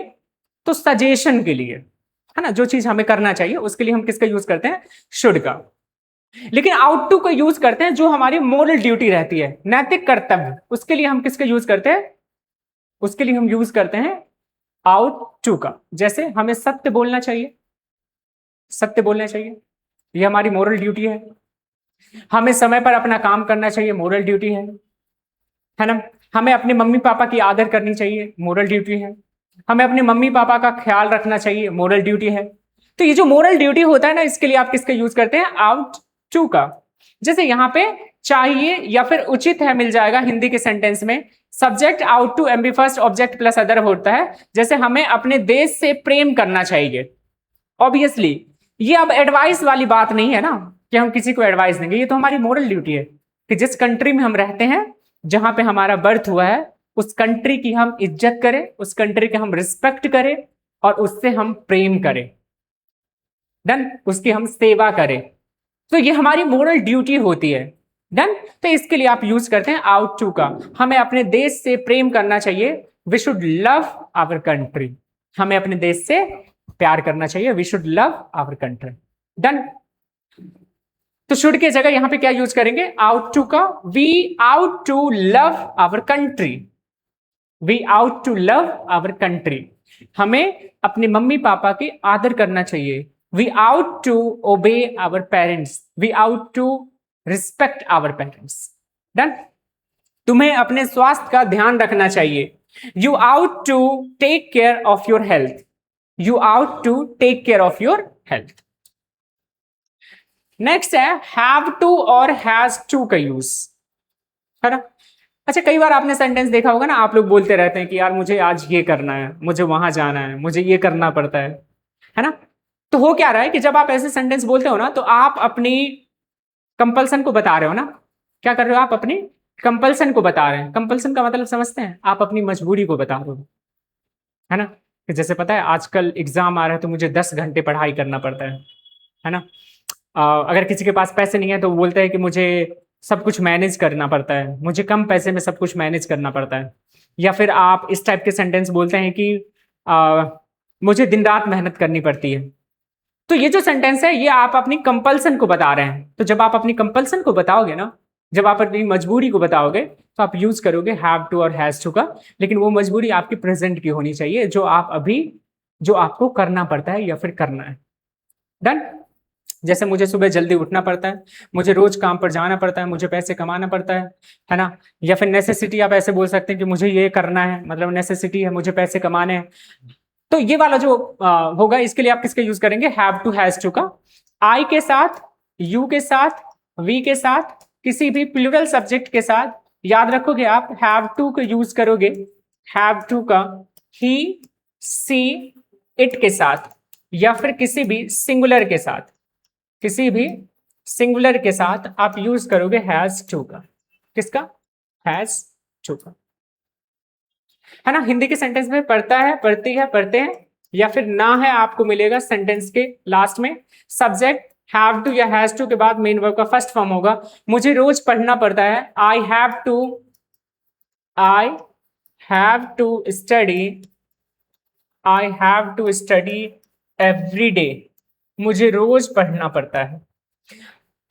तो सजेशन के लिए, है ना। जो चीज हमें करना चाहिए उसके लिए हम किसका यूज करते हैं, शुड का। लेकिन आउट टू का यूज करते हैं जो हमारी मोरल ड्यूटी रहती है, नैतिक कर्तव्य, उसके लिए हम किसका यूज करते हैं, उसके लिए हम यूज करते हैं आउट टू का। जैसे हमें सत्य बोलना चाहिए, सत्य बोलना चाहिए, ये हमारी मोरल ड्यूटी है। हमें समय पर अपना काम करना चाहिए, मोरल ड्यूटी है ना। हमें अपने मम्मी पापा की आदर करनी चाहिए, मोरल ड्यूटी है। हमें अपने मम्मी पापा का ख्याल रखना चाहिए, मोरल ड्यूटी है। तो ये जो मोरल ड्यूटी होता है ना, इसके लिए आप किसका यूज करते हैं, आउट टू का। जैसे यहां पे चाहिए या फिर उचित है मिल जाएगा हिंदी के सेंटेंस में, subject ought to MV first, object plus other होता है। जैसे हमें अपने देश से प्रेम करना चाहिए। ऑब्वियसली ये अब एडवाइस वाली बात नहीं है ना कि हम किसी को एडवाइस देंगे, ये तो हमारी मोरल ड्यूटी है कि जिस कंट्री में हम रहते हैं, जहां पे हमारा बर्थ हुआ है, उस कंट्री की हम इज्जत करें, उस कंट्री के हम रिस्पेक्ट करें और उससे हम प्रेम करें, डन, उसकी हम सेवा करें। तो ये हमारी मोरल ड्यूटी होती है, डन। तो इसके लिए आप यूज करते हैं आउट टू का। हमें अपने देश से प्रेम करना चाहिए, we should love our country. हमें अपने देश से प्यार करना चाहिए, we should love our country, done. तो शुड के जगह यहां पे क्या यूज करेंगे, आउट टू का। We ought to love our country, we ought to love our country. हमें अपने मम्मी पापा की आदर करना चाहिए, we ought to obey our parents, we ought to respect our parents, done. तुम्हें अपने स्वास्थ्य का ध्यान रखना चाहिए, you ought to take care of your health, you ought to take care of your health. Next है हैव टू और has to का यूज, है ना। अच्छा कई बार आपने सेंटेंस देखा होगा ना, आप लोग बोलते रहते हैं कि यार मुझे आज ये करना है, मुझे वहां जाना है, मुझे ये करना पड़ता है ना। तो हो क्या रहा है कि जब आप ऐसे सेंटेंस बोलते हो ना, तो आप अपनी कंपल्सन को बता रहे हो ना। क्या कर रहे हो, आप अपनी कंपल्सन को बता रहे हैं। कंपल्सन का मतलब समझते हैं, आप अपनी मजबूरी को बता रहे हो, है ना। कि जैसे पता है आजकल एग्जाम आ रहा है तो मुझे 10 घंटे पढ़ाई करना पड़ता है ना। अगर किसी के पास पैसे नहीं है तो वो बोलता है कि मुझे सब कुछ मैनेज करना पड़ता है, मुझे कम पैसे में सब कुछ मैनेज करना पड़ता है। या फिर आप इस टाइप के सेंटेंस बोलते हैं कि मुझे दिन रात मेहनत करनी पड़ती है। तो ये जो सेंटेंस है ये आप अपनी कंपल्सन को बता रहे हैं। तो जब आप अपनी कंपल्सन को बताओगे ना, जब आप अपनी मजबूरी को बताओगे, तो आप यूज करोगे हैव टू और हैज टू का। लेकिन वो मजबूरी आपकी प्रेजेंट की होनी चाहिए, जो आप अभी, जो आपको करना पड़ता है या फिर करना है, डन। जैसे मुझे सुबह जल्दी उठना पड़ता है, मुझे रोज काम पर जाना पड़ता है, मुझे पैसे कमाना पड़ता है ना। या फिर नेसेसिटी, आप ऐसे बोल सकते हैं कि मुझे ये करना है, मतलब नेसेसिटी है, मुझे पैसे कमाने हैं। तो ये वाला जो होगा, इसके लिए आप किसके यूज करेंगे, हैव टू हैज टू का। आई के साथ, यू के साथ, वी के साथ, किसी भी प्लूरल सब्जेक्ट के साथ याद रखोगे आप हैव टू का यूज करोगे। हैव टू का ही, सी, इट के साथ, या फिर किसी भी सिंगुलर के साथ, किसी भी सिंगुलर के साथ आप यूज करोगे हैज टू का। किसका, हैज टू का, है ना। हिंदी के सेंटेंस में पढ़ता है, पढ़ती है, पढ़ते हैं, या फिर ना है आपको मिलेगा सेंटेंस के लास्ट में। सब्जेक्ट हैव टू या हैज टू के बाद मेन वर्ब का फर्स्ट फॉर्म होगा। मुझे रोज पढ़ना पड़ता है, I have to study, I have to study every day. मुझे रोज पढ़ना पड़ता है।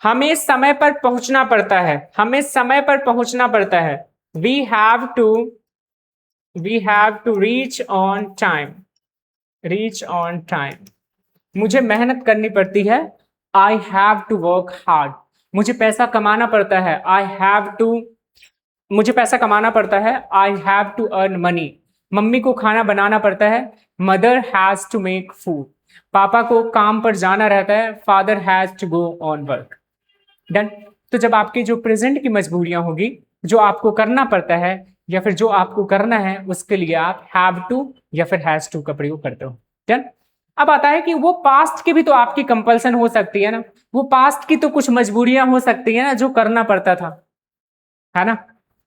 हमें समय पर पहुंचना पड़ता है, हमें समय पर पहुंचना पड़ता है। We have to reach on time, reach on time. मुझे मेहनत करनी पड़ती है, I have to work hard. मुझे पैसा कमाना पड़ता है, मुझे पैसा कमाना पड़ता है, I have to earn money. मम्मी को खाना बनाना पड़ता है, mother has to make food. पापा को काम पर जाना रहता है, father has to go on work. Done. तो जब आपकी जो प्रेजेंट की मजबूरियां होगी, जो आपको करना पड़ता है या फिर जो आपको करना है, उसके लिए आप हैव टू या फिर हैज टू का प्रयोग करते हो। डन। अब आता है कि वो पास्ट की भी तो आपकी कंपल्सन हो सकती है ना, वो पास्ट की तो कुछ मजबूरियां हो सकती है ना जो करना पड़ता था, है ना।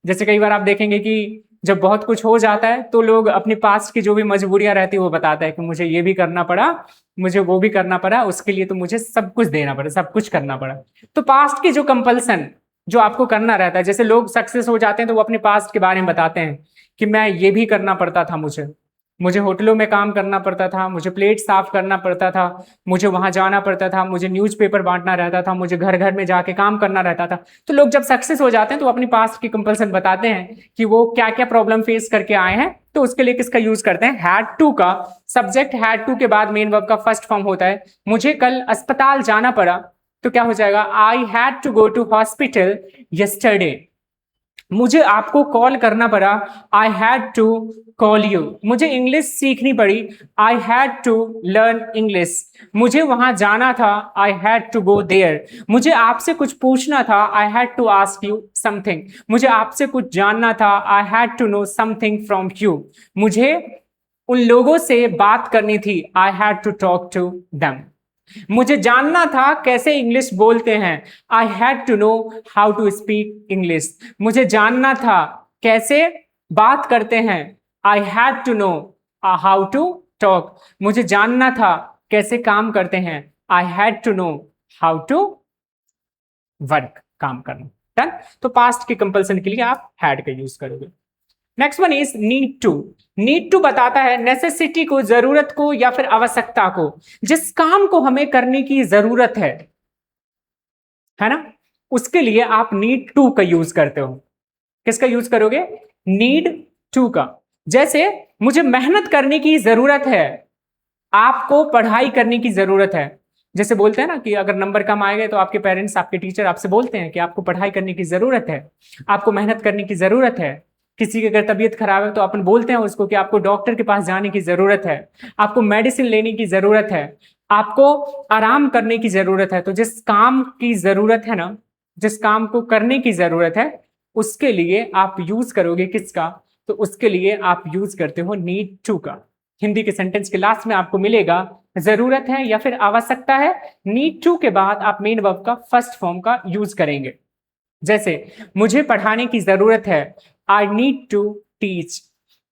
जैसे कई बार आप देखेंगे कि जब बहुत कुछ हो जाता है तो लोग अपनी पास्ट की जो भी मजबूरियां रहती है वो बताता है कि मुझे ये भी करना पड़ा, मुझे वो भी करना पड़ा, उसके लिए तो मुझे सब कुछ देना पड़ा, सब कुछ करना पड़ा। तो पास्ट की जो कंपल्सन जो आपको करना रहता है, जैसे लोग सक्सेस हो जाते हैं तो वो अपने पास्ट के बारे में बताते हैं कि मैं ये भी करना पड़ता था, मुझे होटलों में काम करना पड़ता था, मुझे प्लेट साफ करना पड़ता था, मुझे वहां जाना पड़ता था, मुझे न्यूज़पेपर बांटना रहता था, मुझे घर घर में जाके काम करना रहता था। तो लोग जब सक्सेस हो जाते हैं तो अपनी पास्ट की कंपल्सन बताते हैं कि वो क्या क्या प्रॉब्लम फेस करके आए हैं। तो उसके लिए किसका यूज करते हैं, हैड टू का। सब्जेक्ट हैड टू के बाद मेन वर्ब का फर्स्ट फॉर्म होता है। मुझे कल अस्पताल जाना पड़ा, तो क्या हो जाएगा, I had to go to hospital yesterday. मुझे आपको कॉल करना पड़ा, I had to call you. मुझे इंग्लिश सीखनी पड़ी, I had to learn English. मुझे वहां जाना था, I had to go there. मुझे आपसे कुछ पूछना था, I had to ask you something. मुझे आपसे कुछ जानना था, I had to know something from you. मुझे उन लोगों से बात करनी थी, आई had to talk to them. मुझे जानना था कैसे इंग्लिश बोलते हैं, I had to know how to speak English. मुझे जानना था कैसे बात करते हैं, I had to know how to talk. मुझे जानना था कैसे काम करते हैं, I had to know how to work, काम करना। डन। तो पास्ट की कंपल्सन के लिए आप हैड का यूज करोगे। Next one is need to. Need to बताता है नेसेसिटी को, जरूरत को या फिर आवश्यकता को। जिस काम को हमें करने की जरूरत है ना, उसके लिए आप नीड टू का यूज करते हो। किसका यूज करोगे, नीड टू का। जैसे मुझे मेहनत करने की जरूरत है, आपको पढ़ाई करने की जरूरत है। जैसे बोलते हैं ना कि अगर नंबर कम आएंगे तो आपके पेरेंट्स, आपके टीचर आपसे बोलते हैं कि आपको पढ़ाई करने की जरूरत है, आपको मेहनत करने की जरूरत है। किसी की अगर तबीयत खराब है तो अपन बोलते हैं उसको कि आपको डॉक्टर के पास जाने की जरूरत है, आपको मेडिसिन लेने की जरूरत है, आपको आराम करने की जरूरत है। तो जिस काम की जरूरत है ना, जिस काम को करने की जरूरत है, उसके लिए आप यूज करोगे किसका, तो उसके लिए आप यूज करते हो नीड टू का। हिंदी के सेंटेंस के लास्ट में आपको मिलेगा जरूरत है या फिर आवश्यकता है, नीड टू के बाद आप मेन वर्ब का फर्स्ट फॉर्म का यूज करेंगे। जैसे मुझे पढ़ाने की जरूरत है, आई नीड टू टीच।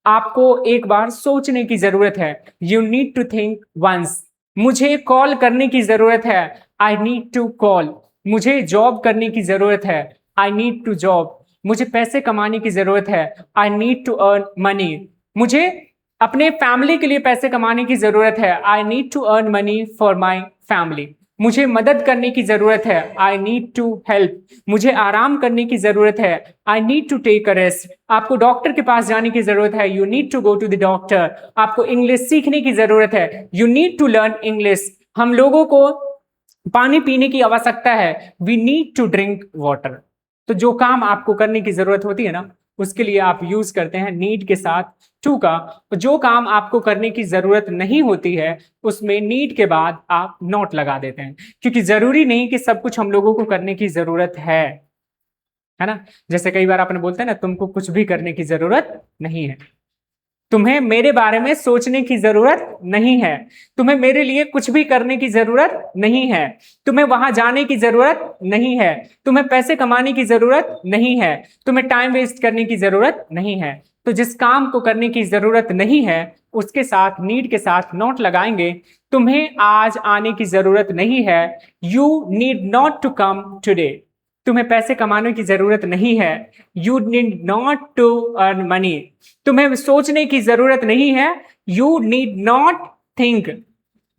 आपको एक बार सोचने की जरूरत है, you need to think once. मुझे कॉल करने की जरूरत है, आई नीड टू कॉल। मुझे जॉब करने की जरूरत है, आई नीड टू जॉब। मुझे पैसे कमाने की जरूरत है, I need to earn money. मुझे अपने फैमिली के लिए पैसे कमाने की जरूरत है, I need to earn money for my family. मुझे मदद करने की जरूरत है, आई नीड टू हेल्प। मुझे आराम करने की जरूरत है, I need to take a rest. आपको डॉक्टर के पास जाने की जरूरत है, you need to go to the doctor. आपको इंग्लिश सीखने की जरूरत है, you need to learn English. हम लोगों को पानी पीने की आवश्यकता है, we need to drink water. तो जो काम आपको करने की जरूरत होती है ना, उसके लिए आप यूज करते हैं नीड के साथ टू का। तो जो काम आपको करने की जरूरत नहीं होती है उसमें नीड के बाद आप नॉट लगा देते हैं, क्योंकि जरूरी नहीं कि सब कुछ हम लोगों को करने की जरूरत है ना। जैसे कई बार आपने बोलते हैं ना, तुमको कुछ भी करने की जरूरत नहीं है। तुम्हें मेरे बारे में सोचने की जरूरत नहीं है, तुम्हें मेरे लिए कुछ भी करने की जरूरत नहीं है, तुम्हें वहां जाने की जरूरत नहीं है, तुम्हें पैसे कमाने की जरूरत नहीं है, तुम्हें टाइम वेस्ट करने की जरूरत नहीं है। तो जिस काम को करने की जरूरत नहीं है उसके साथ नीड के साथ नॉट लगाएंगे। तुम्हें आज आने की जरूरत नहीं है, you need not to come today. तुम्हें पैसे कमाने की जरूरत नहीं है, you need not to earn money. तुम्हें सोचने की जरूरत नहीं है, you need not think.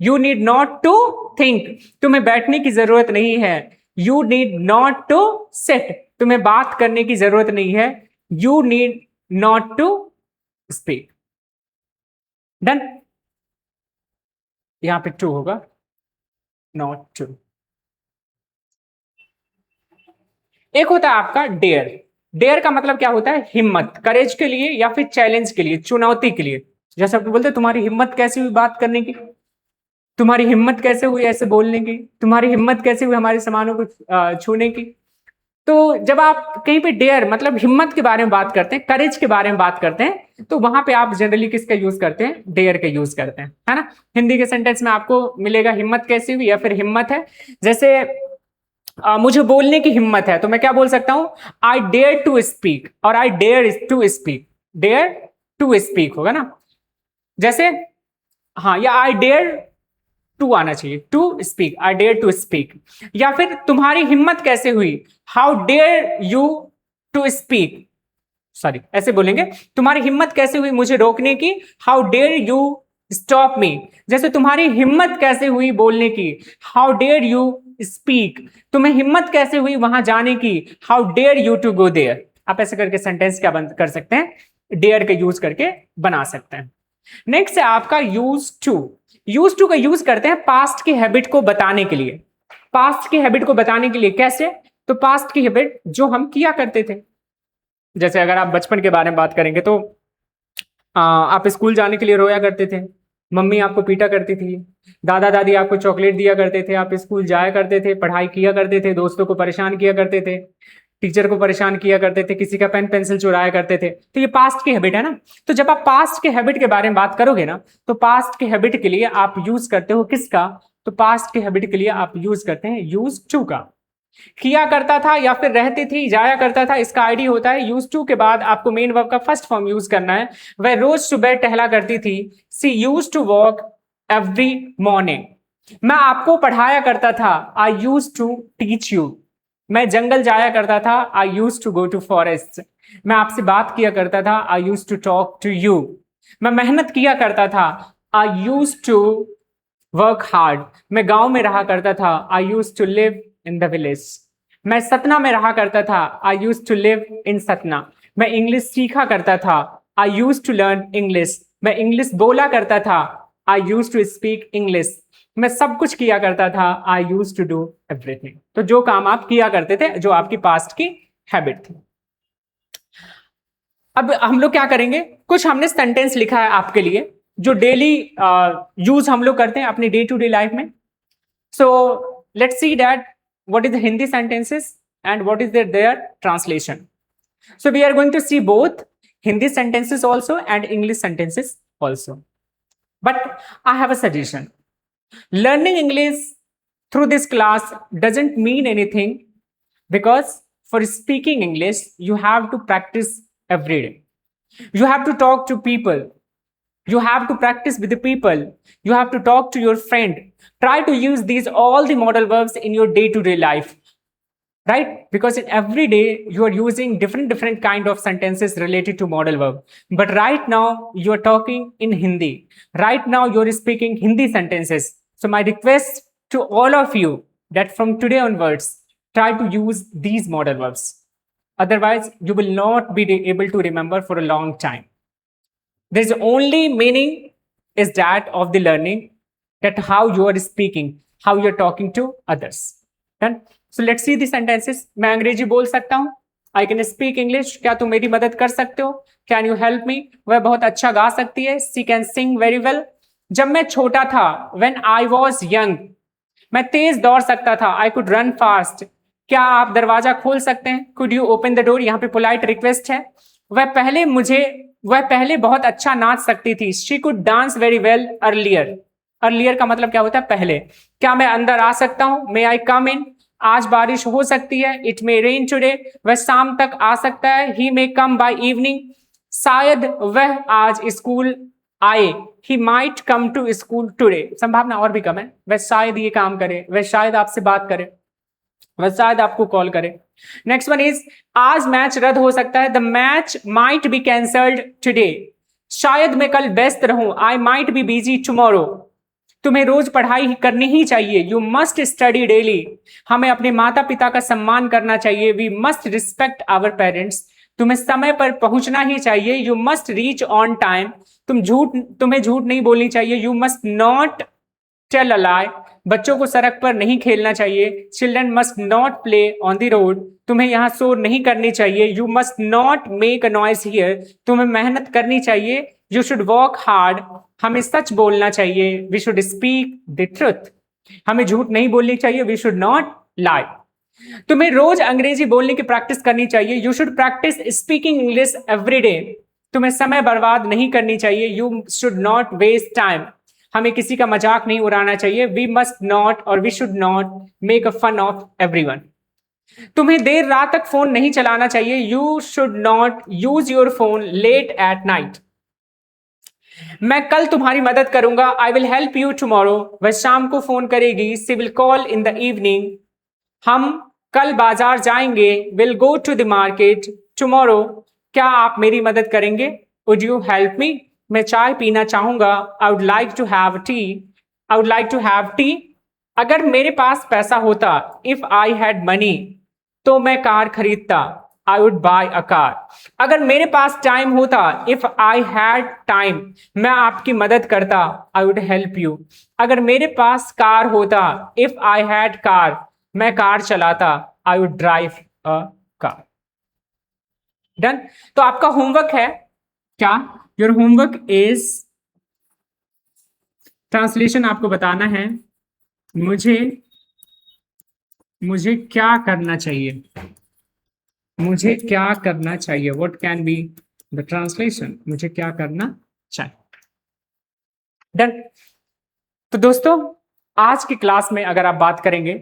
You need not to think. तुम्हें बैठने की जरूरत नहीं है, you need not to sit. तुम्हें बात करने की जरूरत नहीं है, you need not to speak. Done. यहां पे टू होगा, नॉट टू। एक होता है आपका डेयर। डेयर का मतलब क्या होता है? हिम्मत, करेज के लिए या फिर चैलेंज के लिए, चुनौती के लिए। जैसे आप बोलते हैं तुम्हारी हिम्मत कैसी हुई बात करने की, तुम्हारी हिम्मत कैसे हुई ऐसे बोलने की, तुम्हारी हिम्मत कैसे हुई हमारे सामानों को छूने की। तो जब आप कहीं पे डेयर मतलब हिम्मत के बारे में बात करते हैं, करेज के बारे में बात करते हैं, तो वहां पे आप जनरली किसका यूज करते हैं? डेयर का यूज करते हैं, है ना। हिंदी के सेंटेंस में आपको मिलेगा हिम्मत कैसी हुई या फिर हिम्मत है। जैसे मुझे बोलने की हिम्मत है तो मैं क्या बोल सकता हूं? आई डेयर टू स्पीक, और I dare to speak. Dare to speak होगा ना। जैसे हाँ, या आई डेयर टू आना चाहिए, to speak, I dare to speak. या फिर तुम्हारी हिम्मत कैसे हुई? How dare you to speak. Sorry, ऐसे बोलेंगे, तुम्हारी हिम्मत कैसे हुई मुझे रोकने की? How dare you stop me. जैसे तुम्हारी हिम्मत कैसे हुई बोलने की? How dare you speak. तुम्हें हिम्मत कैसे हुई वहां जाने की? How dare you to go there. आप ऐसे करके सेंटेंस क्या बंद कर सकते हैं? डेयर का यूज करके बना सकते हैं। नेक्स्ट है आपका यूज टू। यूज टू का यूज करते हैं पास्ट की हैबिट को बताने के लिए। पास्ट की हैबिट को बताने के लिए कैसे? तो पास्ट की हैबिट जो हम किया करते थे। जैसे अगर आप बचपन के बारे में बात करेंगे तो आप स्कूल जाने के लिए रोया करते थे, मम्मी आपको पीटा करती थी, दादा दादी आपको चॉकलेट दिया करते थे, आप स्कूल जाया करते थे, पढ़ाई किया करते थे, दोस्तों को परेशान किया करते थे, टीचर को परेशान किया करते थे, किसी का पेन पेंसिल चुराया करते थे। तो ये पास्ट की हैबिट है ना। तो जब आप पास्ट के हैबिट के बारे में बात करोगे ना, तो पास्ट के हैबिट के लिए आप यूज करते हो किसका? तो पास्ट के हैबिट के लिए आप यूज करते हैं यूज टू का। किया करता था या फिर रहती थी, जाया करता था, इसका आईडी होता है यूज टू। के बाद आपको मेन वर्ब का फर्स्ट फॉर्म यूज करना है। वह रोज सुबह टहला करती थी, she use to walk every morning. मैं आपको पढ़ाया करता था, I use to teach you. मैं जंगल जाया करता था, I use to go to forest. मैं आपसे बात किया करता था, I use to talk to you. मैं मेहनत किया करता था, I use to work hard. मैं गांव में रहा करता था, I use to live in the village. मैं सतना में रहा करता था, I use to live in Satna. मैं इंग्लिश सीखा करता था, I use to learn English. मैं इंग्लिश बोला करता था, I use to speak English. मैं सब कुछ किया करता था, I use to do everything. तो जो काम आप किया करते थे, जो आपकी पास्ट की हैबिट थी। अब हम लोग क्या करेंगे, कुछ हमने सेंटेंस लिखा है आपके लिए जो डेली यूज हम लोग करते हैं अपनी डे टू डे लाइफ में। So let's see that what is the Hindi sentences and what is their translation. So we are going to see both Hindi sentences also and English sentences also. But I have a suggestion. Learning English through this class doesn't mean anything, because for speaking English you have to practice every day. You have to talk to people. You have to practice with the people. You have to talk to your friend. Try to use these all the modal verbs in your day-to-day life, right? Because in every day you are using different kind of sentences related to modal verb. But right now you are talking in Hindi. Right now you are speaking Hindi sentences. So my request to all of you that from today onwards, try to use these modal verbs. Otherwise, you will not be able to remember for a long time. There is only meaning is that of the learning, that how you are speaking, how you are talking to others. Done? So let's see the sentences. मैं अंग्रेजी बोल सकता हूँ, I can speak English. क्या तुम मेरी मदद कर सकते हो? Can you help me? वह बहुत अच्छा गा सकती है, she can sing very well. जब मैं छोटा था, when I was young, मैं तेज दौड़ सकता था, I could run fast. क्या आप दरवाजा खोल सकते हैं? Could you open the door? यहाँ पे पोलाइट रिक्वेस्ट है। वह पहले मुझे वह पहले बहुत अच्छा नाच सकती थी। She could dance very well earlier. Earlier का मतलब क्या होता है? पहले। क्या मैं अंदर आ सकता हूं? मे आई कम इन? आज बारिश हो सकती है। It may rain today. वह शाम तक आ सकता है। He may come by evening. शायद वह आज स्कूल आए। He might come to school today. संभावना और भी कम है। वह शायद ये काम करे, वह शायद आपसे बात करे, वह शायद आपको कॉल करे। नेक्स्ट वन इज आज मैच रद्द हो सकता है। The match might be cancelled today. शायद मैं कल व्यस्त रहूं। I might be busy tomorrow. तुम्हें रोज पढ़ाई करनी ही चाहिए। You must study daily. हमें अपने माता पिता का सम्मान करना चाहिए। We must respect our parents. तुम्हें समय पर पहुंचना ही चाहिए। You must reach on time. तुम्हें झूठ नहीं बोलनी चाहिए। You must not tell a lie. बच्चों को सड़क पर नहीं खेलना चाहिए। Children must not play on the road. तुम्हें यहाँ शोर नहीं करनी चाहिए। You must not make a noise here. तुम्हें मेहनत करनी चाहिए। You should work hard. हमें सच बोलना चाहिए। We should speak the truth. हमें झूठ नहीं बोलनी चाहिए। We should not lie. तुम्हें रोज अंग्रेजी बोलने की प्रैक्टिस करनी चाहिए। You should practise speaking English every day. तुम्हें समय बर्बाद नहीं करनी चाहिए। You should not waste time. हमें किसी का मजाक नहीं उड़ाना चाहिए। वी मस्ट नॉट और we should not make a fun of everyone. तुम्हें देर रात तक फोन नहीं चलाना चाहिए। You should not use your phone late at night. मैं कल तुम्हारी मदद करूंगा। I will help you tomorrow. वह शाम को फोन करेगी। She will call in the evening. हम कल बाजार जाएंगे। Will go to the market tomorrow. क्या आप मेरी मदद करेंगे? Would you help me? मैं चाय पीना चाहूंगा। I would like to have tea. I would like to have tea. अगर मेरे पास पैसा होता, इफ आई हैड मनी, तो मैं कार खरीदता। I would buy a car. अगर मेरे पास टाइम होता, इफ आई हैड टाइम, मैं आपकी मदद करता। I would help you. अगर मेरे पास कार होता, इफ आई हैड कार, मैं कार चलाता। I would drive a car. Done. तो आपका होमवर्क है क्या? Your homework is translation. आपको बताना है मुझे मुझे क्या करना चाहिए। मुझे क्या करना चाहिए। What can be the translation? मुझे क्या करना चाहिए। डन। तो दोस्तों, आज की क्लास में अगर आप बात करेंगे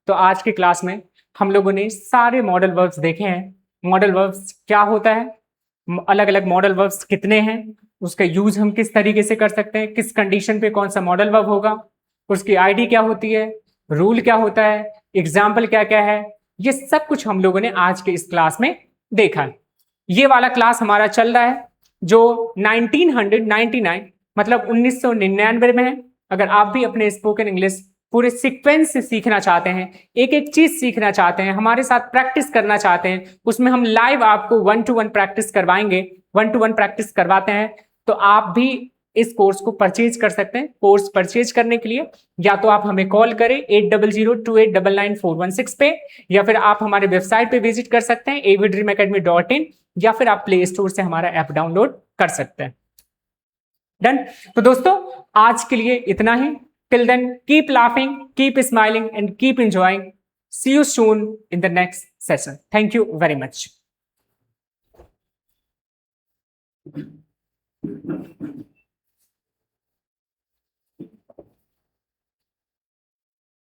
तो आज की क्लास में हम लोगों ने सारे मॉडल वर्ब्स देखे हैं। मॉडल वर्ब्स क्या होता है, अलग अलग मॉडल वर्ब्स कितने हैं, उसका यूज हम किस तरीके से कर सकते हैं, किस कंडीशन पे कौन सा मॉडल वर्ब होगा, उसकी आईडी क्या होती है, रूल क्या होता है, एग्जाम्पल क्या क्या है, ये सब कुछ हम लोगों ने आज के इस क्लास में देखा है। ये वाला क्लास हमारा चल रहा है जो 1999 मतलब 1999 में है। अगर आप भी अपने स्पोकन इंग्लिश पूरे सीक्वेंस से सीखना चाहते हैं, एक एक चीज सीखना चाहते हैं, हमारे साथ प्रैक्टिस करना चाहते हैं, उसमें हम लाइव आपको 1-to-1 प्रैक्टिस करवाएंगे, 1-to-1 प्रैक्टिस करवाते हैं, तो आप भी इस कोर्स को परचेज कर सकते हैं। कोर्स परचेज करने के लिए या तो आप हमें कॉल करें 8002899416 पे, या फिर आप हमारे वेबसाइट पे विजिट कर सकते हैं avidreamacademy.in, या फिर आप प्ले स्टोर से हमारा ऐप डाउनलोड कर सकते हैं। डन। तो दोस्तों, आज के लिए इतना ही। Till then, keep laughing, keep smiling and keep enjoying. See you soon in the next session. Thank you very much.